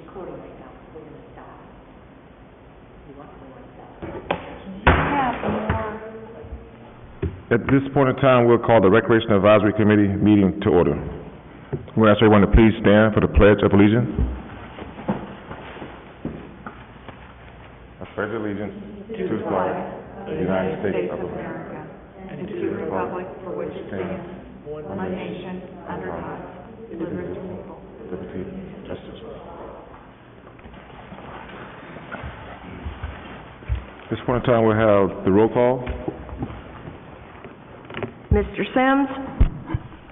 recording right now. We're going to stop. You want to stop? At this point in time, we'll call the Recreation Advisory Committee meeting to order. We'll ask everyone to please stand for the Pledge of Allegiance. I pledge allegiance to the flag of the United States of America and to the republic for which it stands, one nation, under God, liberty and justice. At this point in time, we'll have the roll call. Mr. Sims?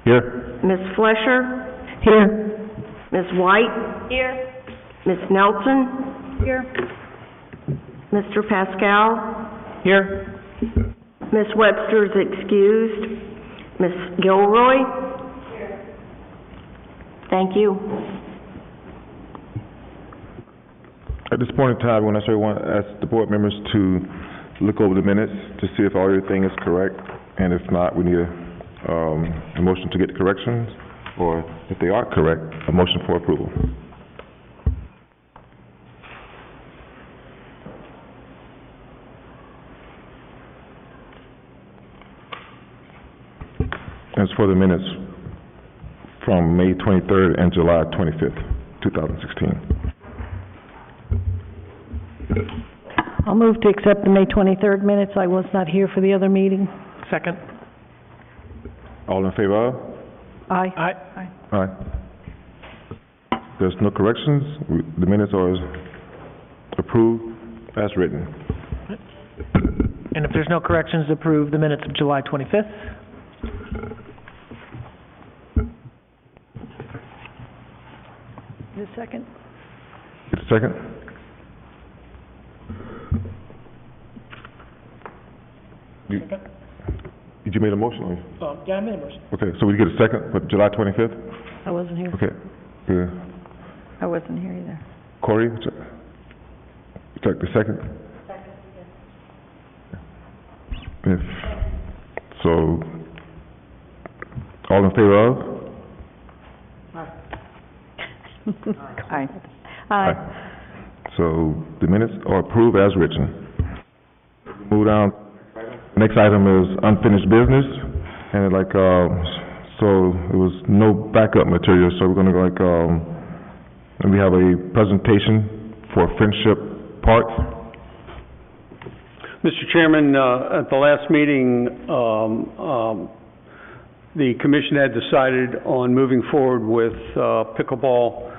Here. Ms. Flesher? Here. Ms. White? Here. Ms. Nelson? Here. Mr. Pascal? Here. Ms. Webster's excused. Ms. Gilroy? Here. Thank you. At this point in time, when I want to ask the board members to look over the minutes to see if everything is correct, and if not, we need a motion to get the corrections, or if they are correct, a motion for approval. As for the minutes from May 23rd and July 25th, 2016. I'll move to accept the May 23rd minutes. I was not here for the other meeting. Second. All in favor of? Aye. Aye. Aye. There's no corrections. The minutes are approved as written. And if there's no corrections, approve the minutes of July 25th. The second. Get a second? Did you make a motion? Yeah, I made a motion. Okay, so we get a second for July 25th? I wasn't here. Okay. Yeah. I wasn't here either. Corey, would you like the second? Second, yes. If, so, all in favor of? Aye. Aye. So, the minutes are approved as written. Move down. Next item is unfinished business, and so it was no backup material, so we're gonna go and we have a presentation for Friendship Park. Mr. Chairman, at the last meeting, the commission had decided on moving forward with pickleball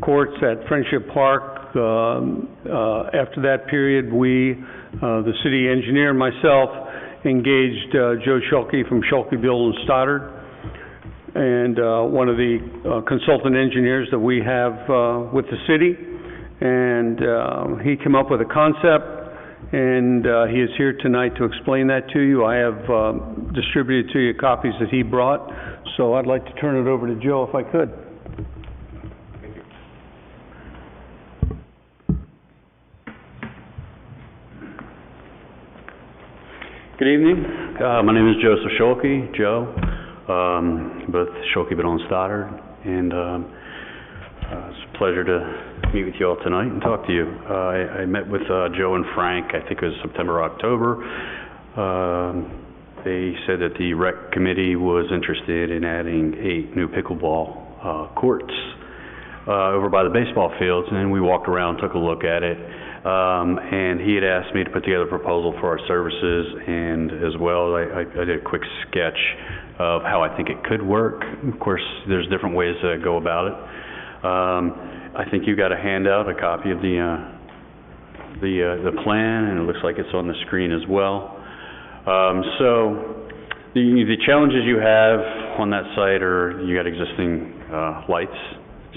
courts at Friendship Park. After that period, we, the city engineer and myself, engaged Joe Schulke from Schulke, Bill & Stoddard, and one of the consultant engineers that we have with the city, and he came up with a concept, and he is here tonight to explain that to you. I have distributed to you copies that he brought, so I'd like to turn it over to Joe if I could. Good evening. My name is Joseph Schulke, Joe, both Schulke, Biddle, and Stoddard, and it's a pleasure to meet with you all tonight and talk to you. I met with Joe and Frank, I think it was September, October. They said that the rec committee was interested in adding 8 new pickleball courts over by the baseball fields, and then we walked around, took a look at it. And he had asked me to put together a proposal for our services, and as well, I did a quick sketch of how I think it could work. Of course, there's different ways to go about it. I think you got a handout, a copy of the plan, and it looks like it's on the screen as well. So the challenges you have on that site are you got existing lights,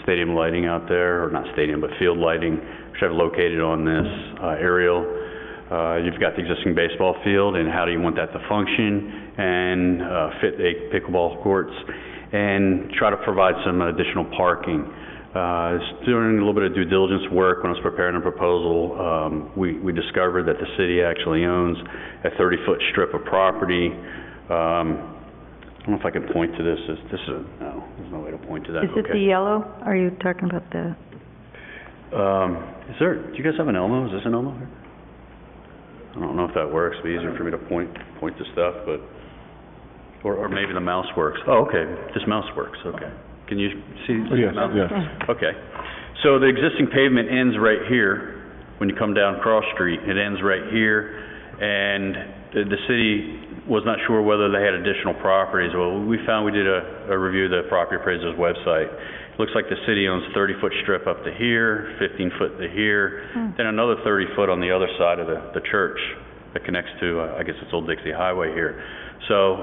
stadium lighting out there, or not stadium, but field lighting, which I've located on this aerial. You've got the existing baseball field, and how do you want that to function and fit 8 pickleball courts, and try to provide some additional parking. Doing a little bit of due diligence work when I was preparing a proposal, we discovered that the city actually owns a 30-foot strip of property. I don't know if I can point to this. No, there's no way to point to that. Is it the yellow? Are you talking about the? Do you guys have an Elmo? Is this an Elmo here? I don't know if that works. It'd be easier for me to point to stuff, but, or maybe the mouse works. Oh, okay, this mouse works, okay. Can you see the Yes, mouse? yes. Okay. So the existing pavement ends right here. When you come down Cross Street, it ends right here. And the city was not sure whether they had additional properties. Well, we found, we did a review of the property appraiser's website. It looks like the city owns a 30-foot strip up to here, 15-foot to here, then another 30-foot on the other side of the church that connects to, I guess it's Old Dixie Highway here. So,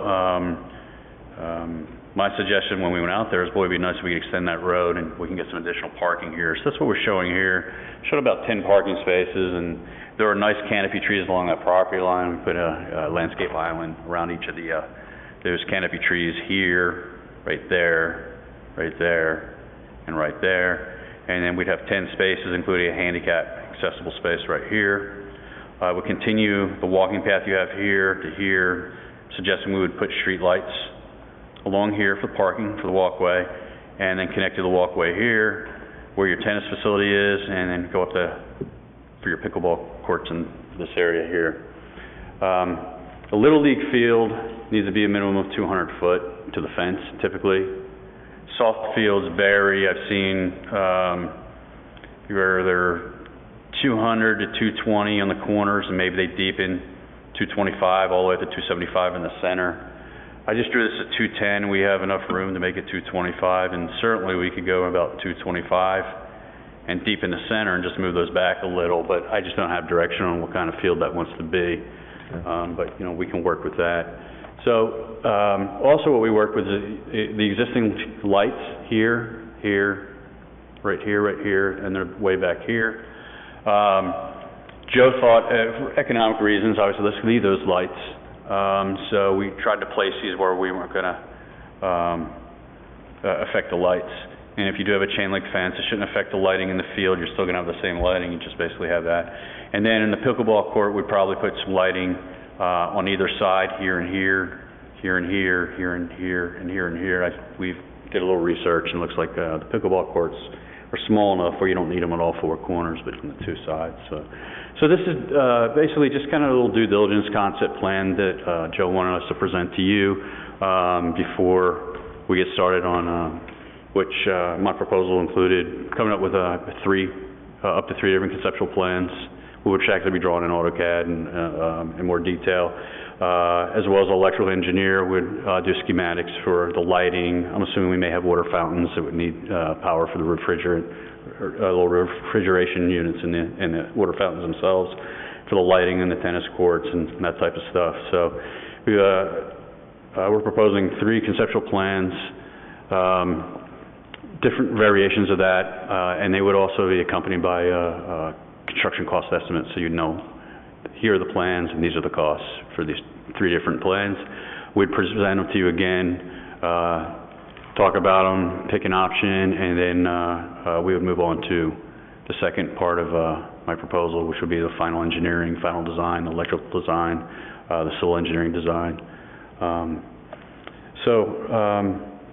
my suggestion when we went out there is, boy, it'd be nice if we could extend that road and we can get some additional parking here. So that's what we're showing here. Showed about 10 parking spaces, and there are nice canopy trees along that property line. We put a landscape island around each of those canopy trees here, right there, and right there. And then we'd have 10 spaces, including a handicap accessible space right here. We'll continue the walking path you have here to here, suggesting we would put street lights along here for parking, for the walkway, and then connect to the walkway here, where your tennis facility is, and then go up for your pickleball courts in this area here. The Little League field needs to be a minimum of 200 foot to the fence, typically. Soft fields vary. I've seen where they're 200 to 220 on the corners, and maybe they deepen 225 all the way up to 275 in the center. I just drew this at 210. We have enough room to make it 225, and certainly we could go about 225 and deep in the center and just move those back a little, but I just don't have direction on what kind of field that wants to be. But, you know, we can work with that. So, also what we work with is the existing lights here, right here, and they're way back here. Joe thought, for economic reasons, obviously, let's leave those lights. So we tried to place these where we weren't gonna affect the lights. And if you do have a chain link fence, it shouldn't affect the lighting in the field. You're still gonna have the same lighting. You just basically have that. And then in the pickleball court, we'd probably put some lighting on either side, here and here, here and here, here and here, and here and here. We did a little research, and it looks like the pickleball courts are small enough where you don't need them on all four corners, but on the two sides. So this is basically just kind of a little due diligence concept plan that Joe wanted us to present to you before we get started on which my proposal included coming up with up to three different conceptual plans, which actually be drawn in AutoCAD and in more detail, as well as an electrical engineer would do schematics for the lighting. I'm assuming we may have water fountains that would need power for the refrigerant, or little refrigeration units in the water fountains themselves, for the lighting in the tennis courts and that type of stuff. So we're proposing 3 conceptual plans, different variations of that, and they would also be accompanied by construction cost estimates, so you'd know here are the plans and these are the costs for these 3 different plans. We'd present them to you again, talk about them, pick an option, and then we would move on to the second part of my proposal, which would be the final engineering, final design, the electrical design, the civil engineering design.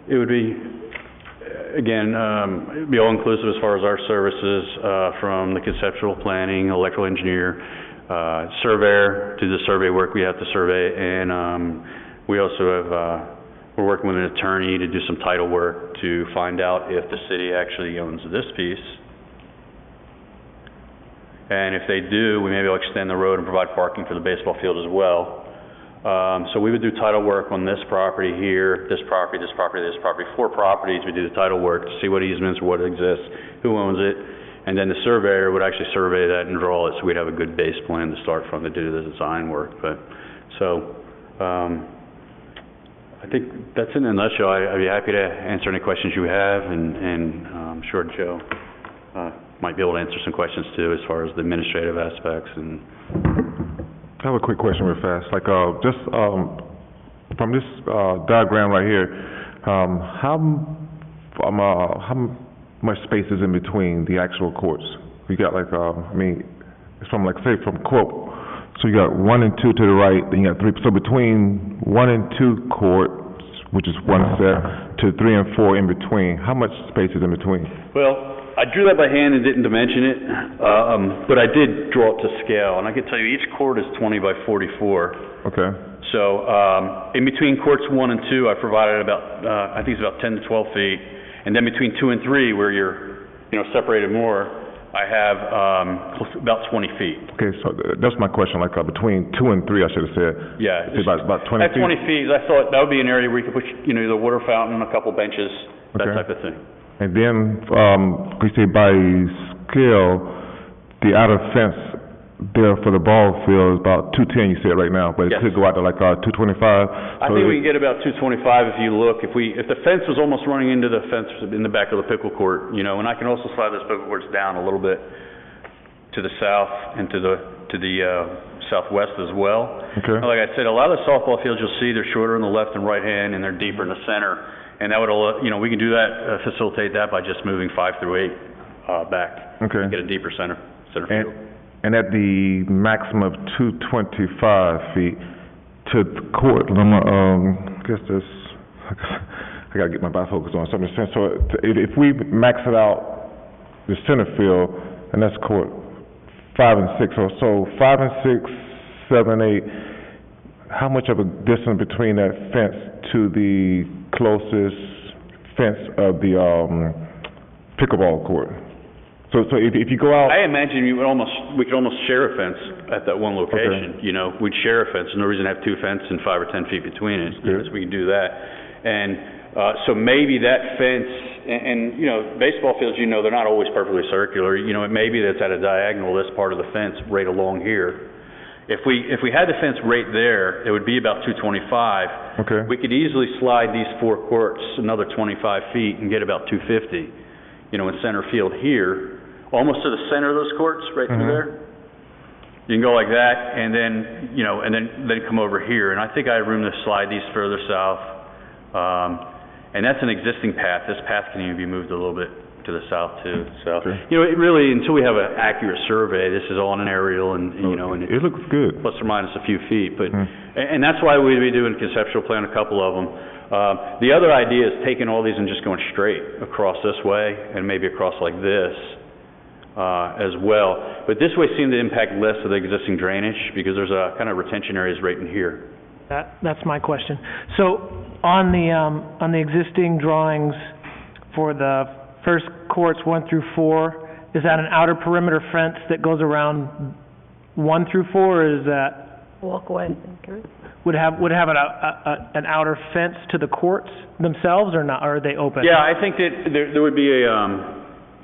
It would be, again, it'd be all-inclusive as far as our services, from the conceptual planning, electrical engineer, surveyor, do the survey work we have to survey, and we also have, we're working with an attorney to do some title work to find out if the city actually owns this piece. And if they do, we maybe will extend the road and provide parking for the baseball field as well. So we would do title work on this property here, this property, this property, this property, 4 properties. We do the title work to see what easements, what exists, who owns it, and then the surveyor would actually survey that and draw it, so we'd have a good base plan to start from to do the design work. I think that's in a nutshell. I'd be happy to answer any questions you have, and I'm sure Joe might be able to answer some questions too, as far as the administrative aspects. And I have a quick question real fast. Like, just from this diagram right here, how much space is in between the actual courts? You got like, I mean, it's from like, say, from court, so you got 1 and 2 to the right, then you got 3. So between 1 and 2 courts, which is one set, to 3 and 4 in between, how much space is in between? Well, I drew that by hand and didn't dimension it, but I did draw it to scale, and I can tell you each court is 20 by 44. Okay. So, in between courts 1 and 2, I provided about, I think it's about 10 to 12 feet, and then between 2 and 3, where you're, separated more, I have, about 20 feet. Okay, so that's my question, like, between 2 and 3, I should have said. Yeah. Say about 20 At feet? 20 feet, I thought that would be an area where you could put, the water fountain, a couple benches, that Okay. type of thing. And then, we say by scale, the outer fence there for the ball field is about 210, you said right now, but it Yes. could go out to like, 225. I think we can get about 225 if you look. If the fence was almost running into the fence in the back of the pickle court, and I can also slide those pickle courts down a little bit to the south and to the southwest as well. Okay. Like I said, a lot of the softball fields you'll see, they're shorter on the left and right hand, and they're deeper in the center. And that would, we can do that, facilitate that by just moving 5 through 8 back. Okay. Get a deeper center And, field. and at the maximum of 225 feet to the court, I guess this, I gotta get my bifocals on, something sense. So if we max it out, the center field, and that's court 5 and 6, or so 5 and 6, 7, 8, how much of a distance between that fence to the closest fence of the pickleball court? So if you go out, I imagine we could almost share a fence at that one location. Okay. We'd share a fence. No reason to have 2 fences and 5 or 10 feet between it. Good. So we can do that. And so maybe that fence, and baseball fields, they're not always perfectly circular. Maybe that's at a diagonal, this part of the fence right along here. If we had the fence right there, it would be about 225. okay, We could easily slide these 4 courts another 25 feet and get about 250. In center field here, almost to the center of those courts, right through there. You can go like that, and then, then come over here. And I think I have room to slide these further south. And that's an existing path. This path can even be moved a little bit to the south too. So, Okay. it really, until we have an accurate survey, this is all on an aerial and and it looks good. plus or minus a few feet. But, and that's why we'd be doing conceptual plan, a couple of them. The other idea is taking all these and just going straight across this way and maybe across like this, as well. But this way seemed to impact less of the existing drainage because there's a kind of retention areas right in here. That's my question. So, on the existing drawings for the first courts 1 through 4, is that an outer perimeter fence that goes around 1 through 4, or is that? Walkway. Would have an outer fence to the courts themselves, or not, or are they open? Yeah, I think that there would be a,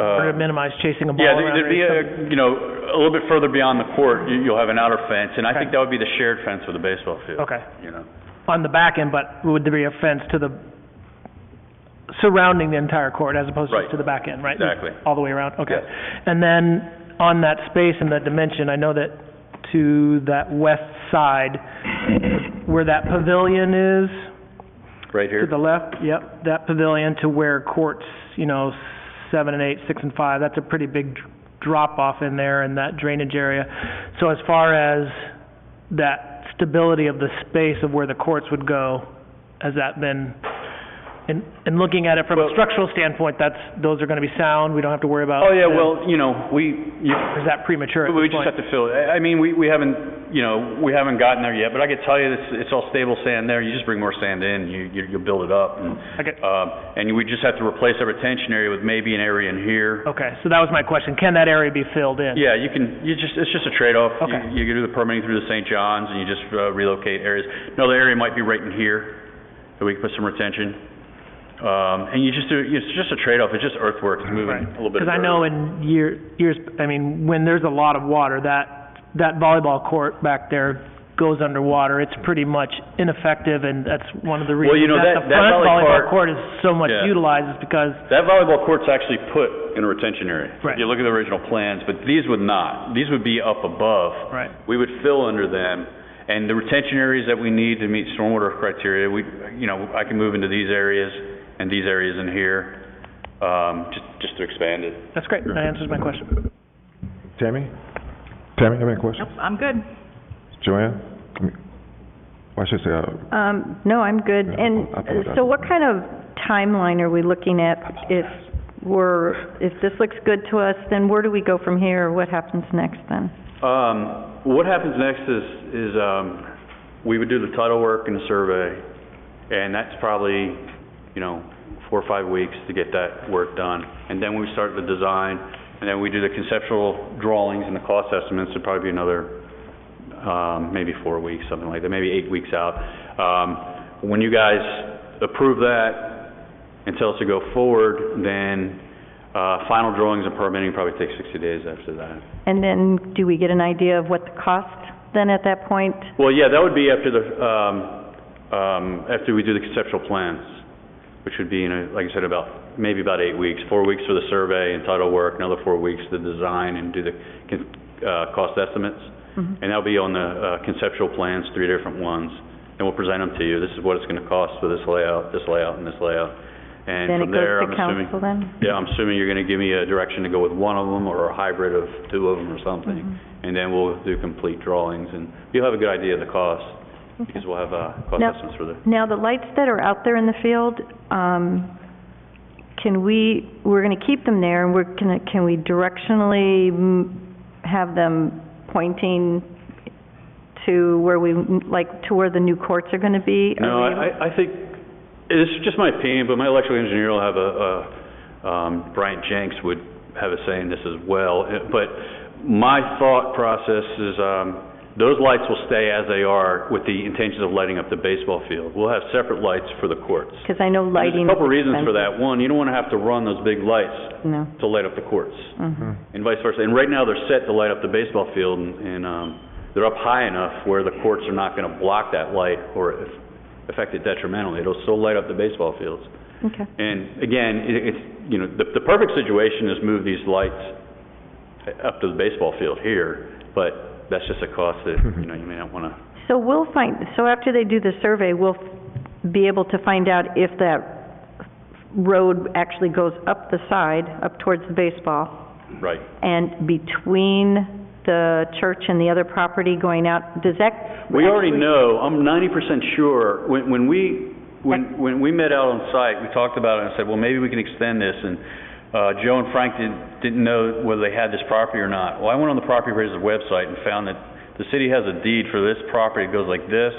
Or to minimize chasing a ball yeah, around? there'd be a little bit further beyond the court, you'll have an outer fence, and I think that would be the shared fence with the baseball field. Okay. You know. On the back end, but would there be a fence to the, surrounding the entire court as opposed Right. to the back end, right? Exactly. All the way around, okay. Yes. And then on that space and that dimension, I know that to that west side, where that pavilion is, Right here? to the left, yep, that pavilion to where courts, 7 and 8, 6 and 5, that's a pretty big drop off in there in that drainage area. So as far as that stability of the space of where the courts would go, has that been, in looking at it from a structural standpoint, those are gonna be sound, we don't have to worry about? Oh, yeah, the- well, Or is that premature at we this just point? have to fill it. I mean, we haven't, we haven't gotten there yet, but I can tell you it's all stable sand there. You just bring more sand in, you'll build it up. And, Okay. and we just have to replace that retention area with maybe an area in here. Okay, so that was my question, can that area be filled in? Yeah, it's just a trade-off. Okay. You do the permitting through the St. John's and you just relocate areas. Another area might be right in here, that we can put some retention. And you just do, it's just a trade-off, it's just earthwork, it's moving Right. a little bit of Because I dirt. know in years, I mean, when there's a lot of water, that volleyball court back there goes underwater. It's pretty much ineffective, and that's one of the Well, reasons that that the front volleyball court- court is so much Yeah. utilized, is because, That volleyball court's actually put in a retention area. Right. If you look at the original plans, but these would not. These would be up above. right, We would fill under them, and the retention areas that we need to meet stormwater criteria, I can move into these areas and these areas in here, just to expand it. that's great, that answers my question. Tammy, you have any questions? Nope, I'm good. Joanne? I should say, No, I'm good. Yeah, And I apologize. so what kind of timeline are we looking at if if this looks good to us, then where do we go from here? What happens next then? What happens next is we would do the title work and the survey, and that's probably, 4 or 5 weeks to get that work done. And then we start the design, and then we do the conceptual drawings and the cost estimates. It'd probably be another, maybe 4 weeks, something like that, maybe 8 weeks out. When you guys approve that and tell us to go forward, then final drawings and permitting probably take 60 days after that. And then do we get an idea of what the cost then at that point? Well, yeah, that would be after after we do the conceptual plans, which would be, like I said, maybe about 8 weeks. 4 weeks for the survey and title work, another 4 weeks to design and do the cost estimates. And that'll be on the conceptual plans, 3 different ones. And we'll present them to you. This is what it's going to cost for this layout, and this layout. And Then from it there, goes I'm to assuming, council then? yeah, I'm assuming you're going to give me a direction to go with one of them or a hybrid of 2 of them or something. And then we'll do complete drawings, and you'll have a good idea of the cost, because we'll have cost Now- estimates for the... Now, the lights that are out there in the field, we're going to keep them there, and can we directionally have them pointing to where to where the new courts are going to be? No, I think, this is just my opinion, but my electrical engineer will have Bryant Jenks would have a say in this as well. But my thought process is, those lights will stay as they are with the intentions of lighting up the baseball field. We'll have separate lights for the courts. Because I know lighting There's a couple is reasons for expensive. that. One, you don't want to have to run those big lights No. to light up the courts, and vice versa. And right now, they're set to light up the baseball field, and they're up high enough where the courts are not going to block that light or affect it detrimentally. It'll still light up the baseball fields. Okay. And again, the perfect situation is move these lights up to the baseball field here, but that's just a cost that, you may not want to... So after they do the survey, we'll be able to find out if that road actually goes up the side, up towards the baseball, Right. and between the church and the other property going out, does that... We already actually- know, I'm 90% sure, when we met out on site, we talked about it and said, well, maybe we can extend this, and Joe and Frank didn't know whether they had this property or not. Well, I went on the property appraiser's website and found that the city has a deed for this property. It goes like this,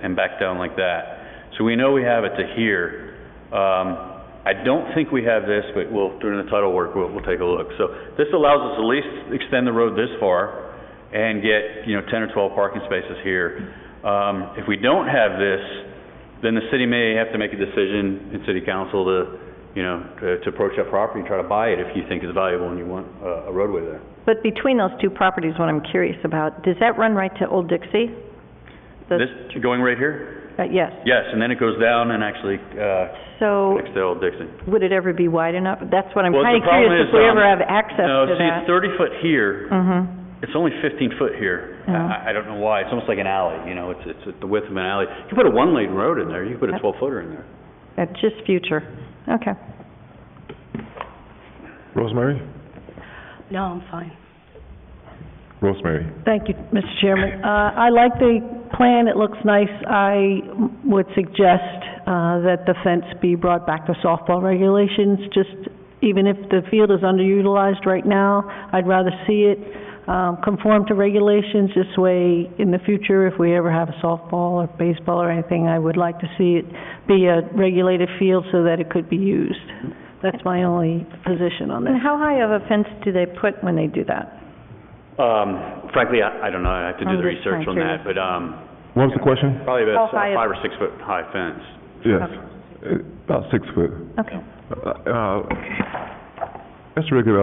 and back down like that. So we know we have it to here. I don't think we have this, but during the title work, we'll take a look. So this allows us to at least extend the road this far and get, 10 or 12 parking spaces here. If we don't have this, then the city may have to make a decision in city council to approach that property and try to buy it if you think it's valuable and you want a roadway there. But between those two properties, what I'm curious about, does that run right to Old Dixie? This, going right here? Yes. Yes, and then it goes down and actually So, next to Old Dixie. would it ever be wide enough? That's what I'm Well, kind the of curious, problem if we is, ever have access No, to see, that. it's 30 foot here. It's only 15 foot here. Yeah. I don't know why. It's almost like an alley, it's the width of an alley. You can put a one-lane road in there. You can put a 12-footer in there. That's just future. Okay. Rosemary? No, I'm fine. Rosemary? Thank you, Mr. Chairman. I like the plan, it looks nice. I would suggest that the fence be brought back to softball regulations, just even if the field is underutilized right now, I'd rather see it conform to regulations. This way, in the future, if we ever have a softball or baseball or anything, I would like to see it be a regulated field so that it could be used. That's my only position on And this. how high of a fence do they put when they do that? Frankly, I don't know. I have to do I'm the just research on kinda that, but What was the question? probably about How high is- 5 or 6 foot high fence. Yes, about 6 foot. Okay. That's a really good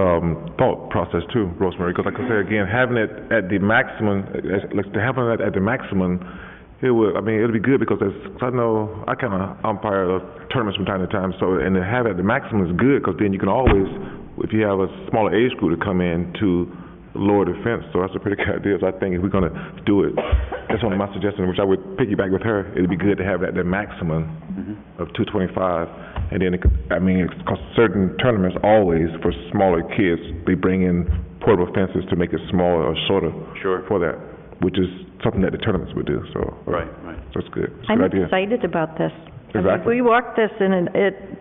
thought process too, Rosemary, because like I say again, having it at the maximum, having it at the maximum, it'll be good because I know I kind of umpire tournaments from time to time, so, and to have it at the maximum is good, because then you can always, if you have a smaller age group to come in, to lower the fence, so that's a pretty good idea. So I think if we're gonna do it, that's one of my suggestions, which I would piggyback with her, it'd be good to have it at the maximum of 225, and then because certain tournaments always, for smaller kids, they bring in portable fences to make it smaller or shorter Sure. for that, which is something that the tournaments would do, so. Right. So it's good. It's a I'm good idea. excited about this. Exactly. We walked this and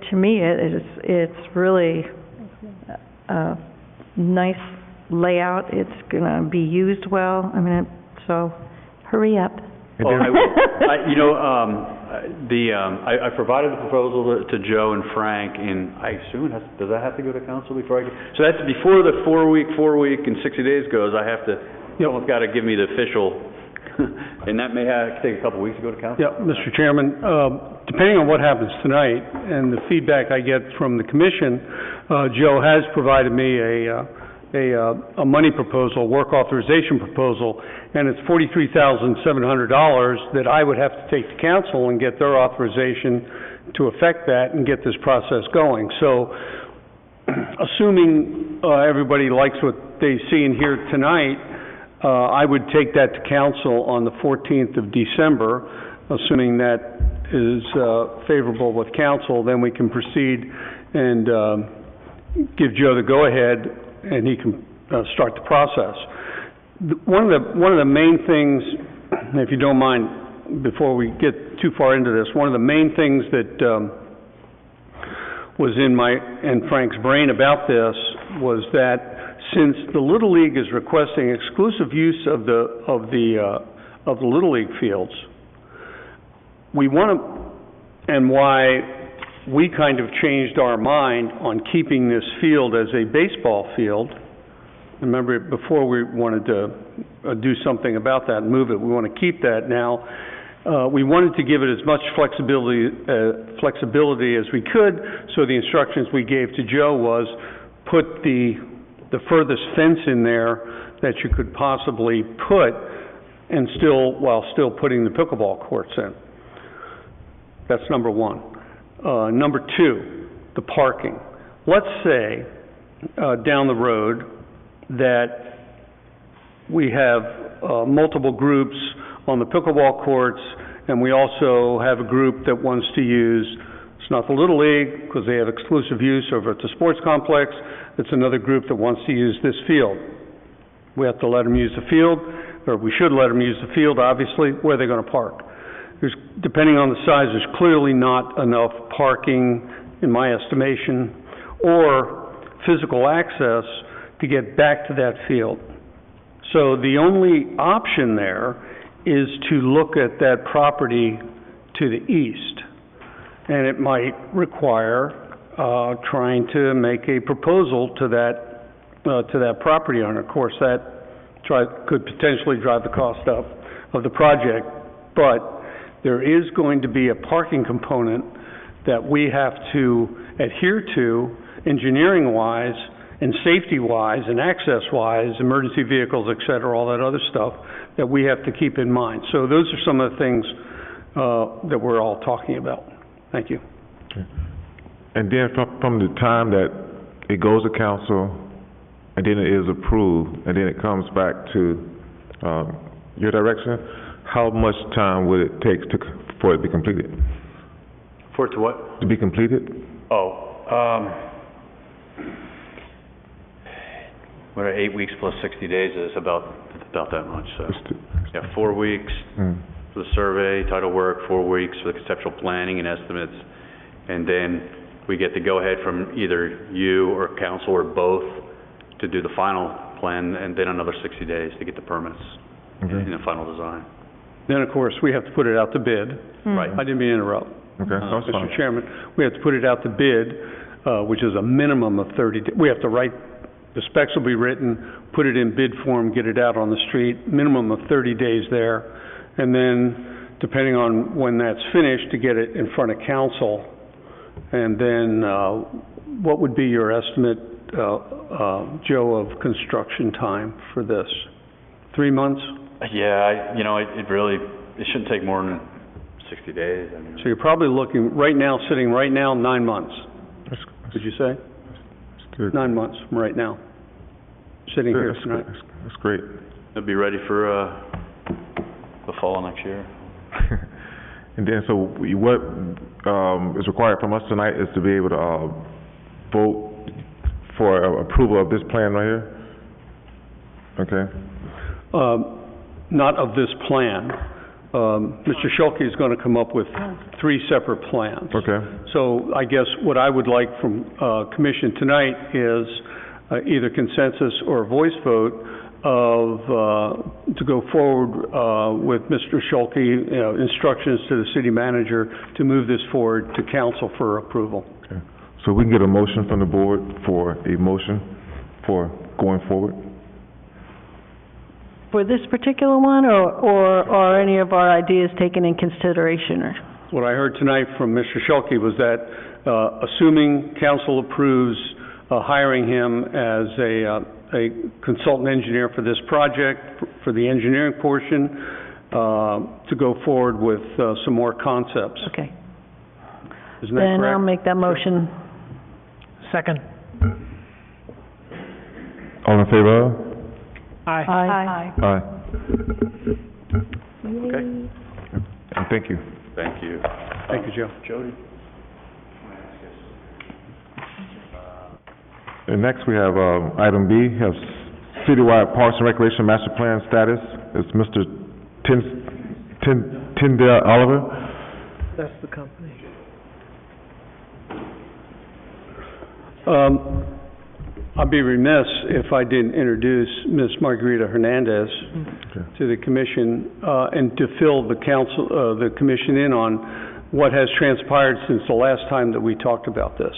to me, it's really a nice layout. It's gonna be used well. I mean, so hurry up. Well, I provided the proposal to Joe and Frank, and I assume does that have to go to council before I so that's before the 4 week, and 60 days goes, I have to, someone's got to give me the official, and that may take a couple weeks to go to council? Yeah, Mr. Chairman, depending on what happens tonight and the feedback I get from the commission, Joe has provided me a money proposal, work authorization proposal, and it's $43,700 that I would have to take to council and get their authorization to effect that and get this process going. So, assuming everybody likes what they see and hear tonight, I would take that to council on the 14th of December, assuming that is favorable with council, then we can proceed and give Joe the go-ahead, and he can start the process. One of the main things, if you don't mind, before we get too far into this, one of the main things that was in my and Frank's brain about this was that since the Little League is requesting exclusive use of the Little League fields, we want to, and why we kind of changed our mind on keeping this field as a baseball field. Remember, before we wanted to do something about that and move it, we want to keep that now. We wanted to give it as much flexibility as we could, so the instructions we gave to Joe was put the furthest fence in there that you could possibly put, and while still putting the pickleball courts in. That's number one. Number two, the parking. Let's say down the road that we have multiple groups on the pickleball courts, and we also have a group that wants to use, it's not the Little League because they have exclusive use over at the sports complex, it's another group that wants to use this field. We have to let them use the field, or we should let them use the field, obviously. Where are they going to park? Depending on the size, there's clearly not enough parking, in my estimation, or physical access to get back to that field. So the only option there is to look at that property to the east. And it might require trying to make a proposal to that property owner. Of course, that could potentially drive the cost up of the project, but there is going to be a parking component that we have to adhere to, engineering-wise and safety-wise and access-wise, emergency vehicles, et cetera, all that other stuff that we have to keep in mind. So those are some of the things that we're all talking about. Thank you. Okay. And then from the time that it goes to council, and then it is approved, and then it comes back to your direction, how much time would it take for it to be completed? For it to what? To be completed? What are 8 weeks plus 60 days is about that much, so. Yeah, 4 weeks for the survey, title work, 4 weeks for the conceptual planning and estimates, and then we get the go-ahead from either you or council or both to do the final plan, and then another 60 days to get the permits in the final design. Then, of course, we have to put it out to bid. Right. I didn't mean to interrupt. Okay, that's fine. Mr. Chairman, we have to put it out to bid, which is a minimum of 30 days. We have to write, the specs will be written, put it in bid form, get it out on the street, minimum of 30 days there. And then, depending on when that's finished, to get it in front of council. And then, what would be your estimate, Joe, of construction time for this? 3 months? Yeah, it shouldn't take more than 60 days. I mean, So you're probably looking, sitting right now, 9 months. Would you say? That's good. 9 months from right now, sitting here tonight. That's great. It'll be ready for the fall of next year. And then, so what is required from us tonight is to be able to vote for approval of this plan right here? Okay. Not of this plan, Mr. Schulke is going to come up with 3 separate plans. Okay. So I guess what I would like from commission tonight is either consensus or a voice vote to go forward with Mr. Schulke, instructions to the city manager to move this forward to council for approval. Okay. So we can get a motion from the board for a motion for going forward? For this particular one, or are any of our ideas taken in consideration? Or What I heard tonight from Mr. Schulke was that, assuming council approves hiring him as a consultant engineer for this project, for the engineering portion, to go forward with some more concepts. Okay. Isn't that Then correct? I'll make that motion. Second. All in favor of? Aye. Aye. Aye. Okay, And thank you. thank you. Thank you, Joe. Jody? And next we have, item B, have citywide Parks and Recreation Master Plan status. It's Mr. Tyndale Oliver. That's the company. I'd be remiss if I didn't introduce Ms. Margarita Hernandez to the commission, and to fill the council, the commission in on what has transpired since the last time that we talked about this.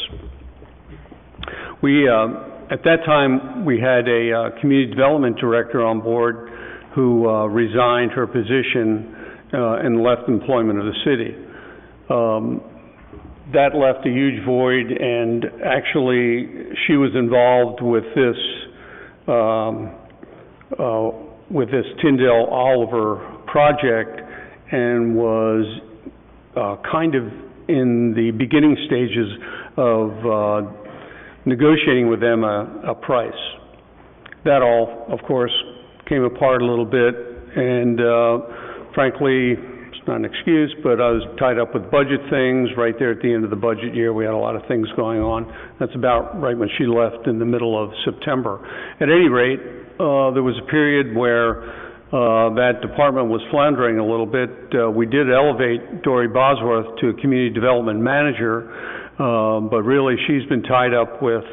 We, at that time, we had a community development director on board who resigned her position and left employment of the city. That left a huge void, and actually, she was involved with this Tyndale Oliver project, and was kind of in the beginning stages of negotiating with them a price. That all, of course, came apart a little bit, and frankly, it's not an excuse, but I was tied up with budget things. Right there at the end of the budget year, we had a lot of things going on. That's about right when she left, in the middle of September. At any rate, there was a period where that department was floundering a little bit. We did elevate Dory Bosworth to a community development manager, but really she's been tied up with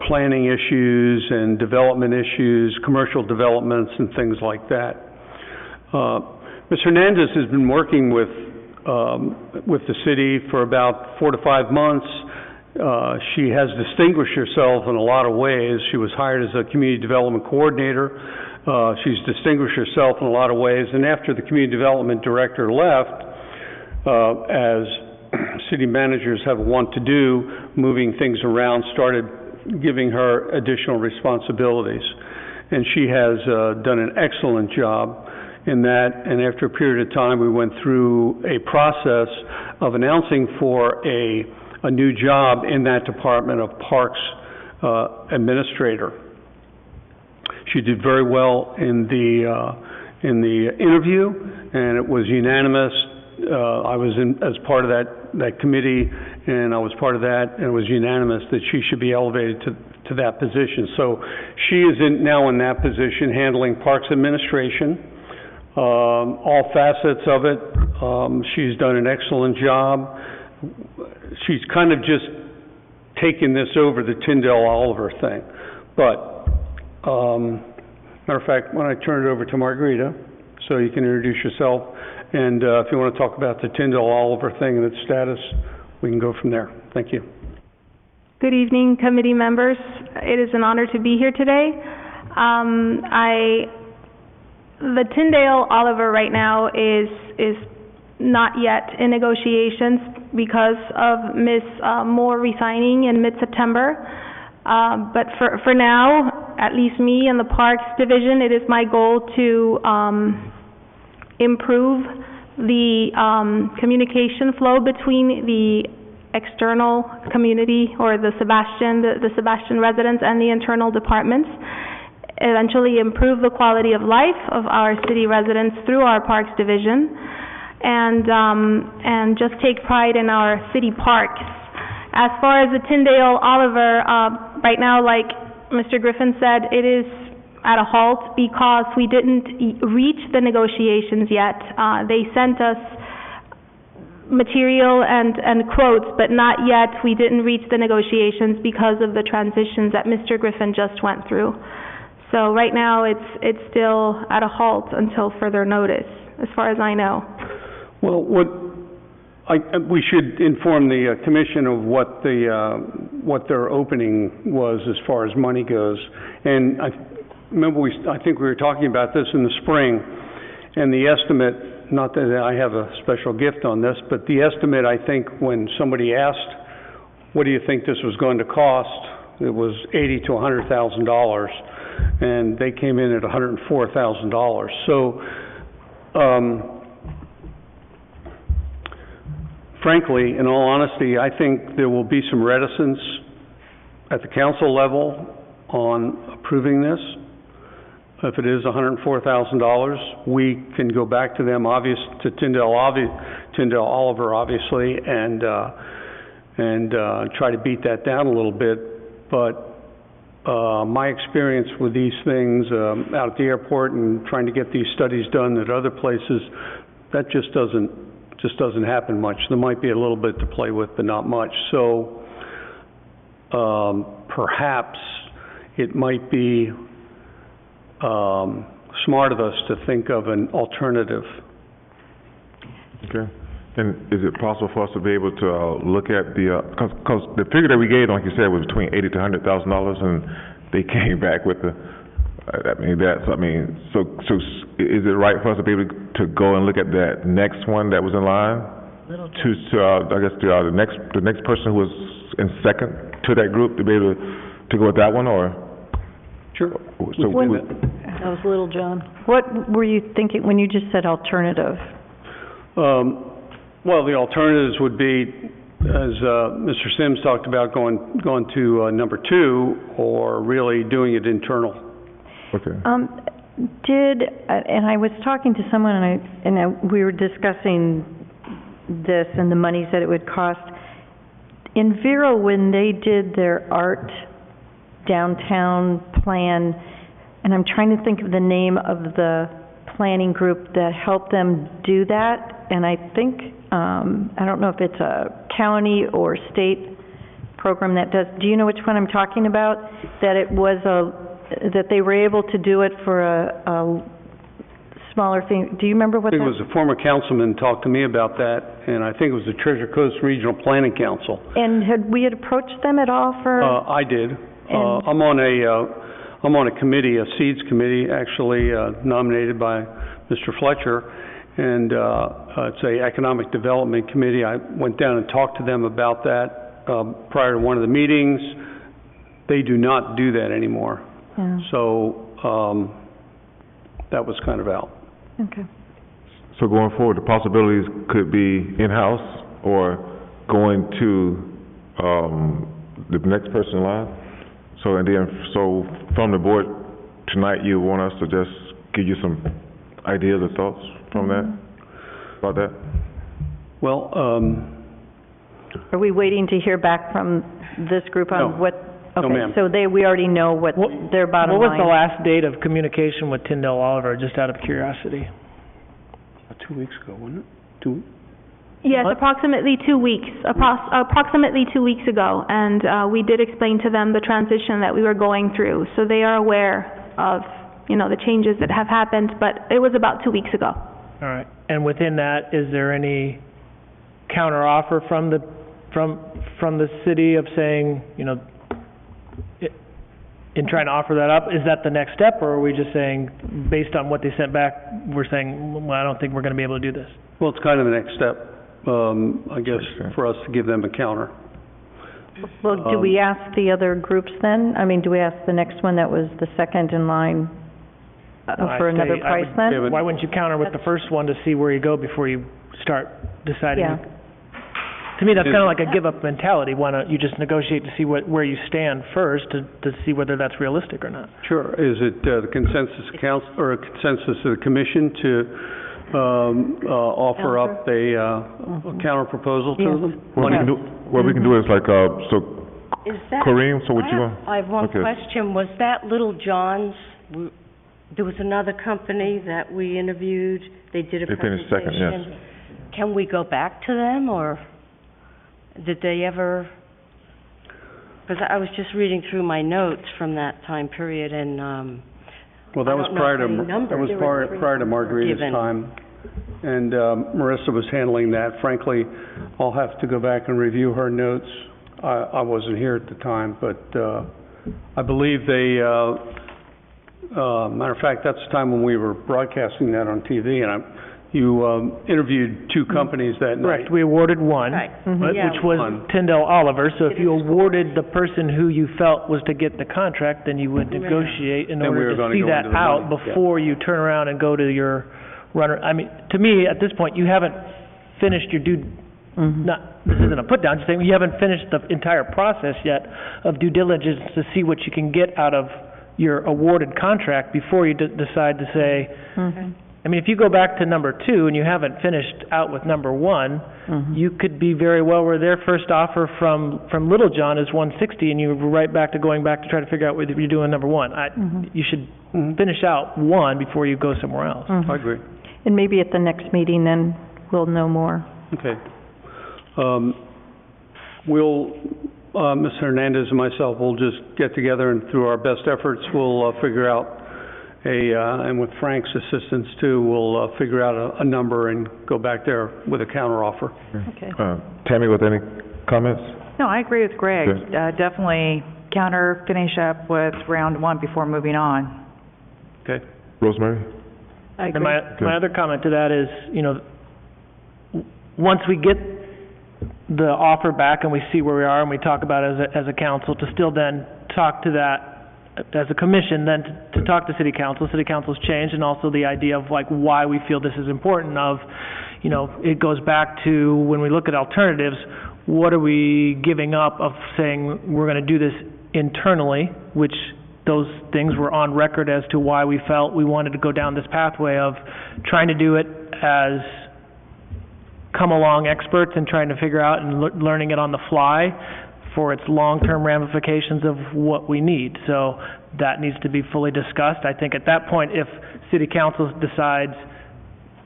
planning issues and development issues, commercial developments and things like that. Ms. Hernandez has been working with the city for about 4 to 5 months. She has distinguished herself in a lot of ways. She was hired as a community development coordinator. She's distinguished herself in a lot of ways, and after the community development director left, as city managers have a want to do, moving things around, started giving her additional responsibilities. And she has done an excellent job in that, and after a period of time, we went through a process of announcing for a new job in that department of Parks Administrator. She did very well in the interview, and it was unanimous. I was as part of that committee, and I was part of that, and it was unanimous that she should be elevated to that position. So she is now in that position, handling Parks Administration, all facets of it. She's done an excellent job. She's kind of just taken this over, the Tyndale Oliver thing. But, matter of fact, when I turn it over to Margarita, so you can introduce yourself, and if you want to talk about the Tyndale Oliver thing and its status, we can go from there. Thank you. Good evening, committee members. It is an honor to be here today. The Tyndale Oliver right now is not yet in negotiations because of Ms. Moore resigning in mid-September. But for now, at least me and the Parks Division, it is my goal to improve the communication flow between the external community, or the Sebastian residents, and the internal departments. Eventually improve the quality of life of our city residents through our Parks Division, and just take pride in our city parks. As far as the Tyndale Oliver, right now, like Mr. Griffin said, it is at a halt because we didn't reach the negotiations yet. They sent us material and quotes, but not yet. We didn't reach the negotiations because of the transitions that Mr. Griffin just went through. So right now, it's still at a halt until further notice, as far as I know. Well, we should inform the commission of what their opening was as far as money goes. And I think we were talking about this in the spring, and the estimate, not that I have a special gift on this, but the estimate, I think, when somebody asked, what do you think this was going to cost, it was $80,000 to $100,000, and they came in at $104,000. So, frankly, in all honesty, I think there will be some reticence at the council level on approving this. If it is $104,000, we can go back to them, to Tyndale Oliver, obviously, and try to beat that down a little bit. But my experience with these things out at the airport and trying to get these studies done at other places, that just doesn't happen much. There might be a little bit to play with, but not much. So perhaps it might be smart of us to think of an alternative. Okay. And is it possible for us to be able to look at the, because the figure that we gave, like you said, was between $80,000 to $100,000, and they came back with the, so is it right for us to be able to go and look at that next one that was in line? The next person who was in second to that group, to be able to go with that one, or? Sure. So That was Little John. What were you thinking when you just said alternative? Well, the alternatives would be, as Mr. Sims talked about, going to number 2, or really doing it internal. Okay. And I was talking to someone, and we were discussing this and the monies that it would cost. In Vero, when they did their art downtown plan, and I'm trying to think of the name of the planning group that helped them do that, and I think, I don't know if it's a county or state program that does, do you know which one I'm talking about? That it was that they were able to do it for a smaller thing. Do you remember what I that? think it was a former councilman talked to me about that, and I think it was the Treasure Coast Regional Planning Council. And had we approached them at all for? I did. I'm on a committee, a SEEDS committee, actually nominated by Mr. Fletcher, and it's a economic development committee. I went down and talked to them about that prior to one of the meetings. They do not do that anymore. Yeah. So that was kind of out. Okay. So going forward, the possibilities could be in-house or going to the next person in line. So from the board tonight, you want us to just give you some ideas or thoughts from that, about that? Well, Are we waiting to hear back from this group on No. what? No, Okay, ma'am. so we already know what their bottom line. What was the last date of communication with Tyndale Oliver, just out of curiosity? 2 weeks ago, wasn't it? 2 weeks? Yes, What? approximately 2 weeks, approximately 2 weeks ago, and we did explain to them the transition that we were going through, so they are aware of, the changes that have happened, but it was about 2 weeks ago. All right. And within that, is there any counteroffer from the city of saying, in trying to offer that up, is that the next step, or are we just saying, based on what they sent back, we're saying, well, I don't think we're going to be able to do this? Well, it's kind of the next step, I guess, for us to give them a counter. Well, do we ask the other groups then? I mean, do we ask the next one that was the second in line for I'd another say I price would- then? Why wouldn't you counter with the first one to see where you go before you start deciding? Yeah. To me, that's kind of like a give-up mentality. Why don't you just negotiate to see where you stand first to see whether that's realistic or not? Sure. Is it the consensus of council, or a consensus of the commission to offer up a counter proposal to them? What we can do is like, Is that? Kareem, so what you want? I have one Okay. question. Was that Little John's there was another company that we interviewed, they did a They presentation. finished second, yes. Can we go back to them, or did they ever? Because I was just reading through my notes from that time period, and, Well, that I was don't know prior if to, any numbers that was there were prior to Margarita's given. time. And, Marissa was handling that. Frankly, I'll have to go back and review her notes. I wasn't here at the time, but, I believe they, matter of fact, that's the time when we were broadcasting that on TV, and you interviewed two companies that night. Correct, we awarded one, Right. which was One. Tyndale Oliver, so if you awarded the person who you felt was to get the contract, then you would negotiate in Then we order were to gonna see go that into the out money, yeah. before you turn around and go to your runner. I mean, to me, at this point, you haven't finished your this isn't a put down, just saying you haven't finished the entire process yet of due diligence to see what you can get out of your awarded contract before you decide to say, I mean, if you go back to number 2 and you haven't finished out with number 1, you could be very well where their first offer from Little John is 160 and you're right back to going back to try to figure out what you're doing number 1. You should finish out 1 before you go somewhere else. I agree. And maybe at the next meeting, then we'll know more. Okay. Ms. Hernandez and myself will just get together and through our best efforts, we'll figure out and with Frank's assistance too, we'll figure out a number and go back there with a counteroffer. Okay. Tammy, with any comments? No, I agree with Greg. Okay. Definitely finish up with round 1 before moving on. Okay. Rosemary? I agree. And my other comment to that is, once we get the offer back and we see where we are and we talk about it as a council, to still then talk to that as a commission, then to talk to city council. City council's changed, and also the idea of like why we feel this is important of, it goes back to when we look at alternatives, what are we giving up of saying we're going to do this internally, which those things were on record as to why we felt we wanted to go down this pathway of trying to do it as come-along experts and trying to figure out and learning it on the fly for its long-term ramifications of what we need. So that needs to be fully discussed. I think at that point, if city council decides,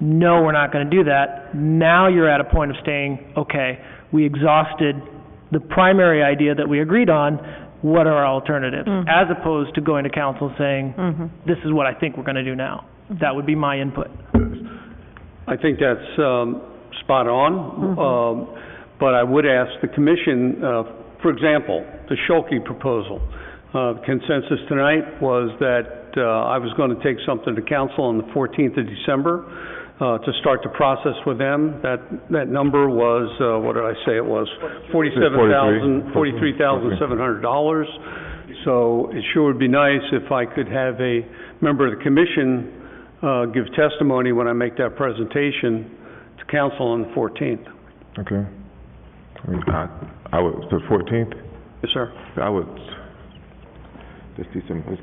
no, we're not going to do that, now you're at a point of saying, okay, we exhausted the primary idea that we agreed on, what are our alternatives? As opposed to going to council saying, this is what I think we're going to do now. That would be my input. I think that's spot on, but I would ask the commission, for example, the Schulke proposal. Consensus tonight was that I was going to take something to council on the 14th of December to start the process with them. That number was, what did I say it was? $43,700. So it sure would be nice if I could have a member of the commission give testimony when I make that presentation to council on the 14th. Okay. I would, the 14th? Yes, sir. I would, just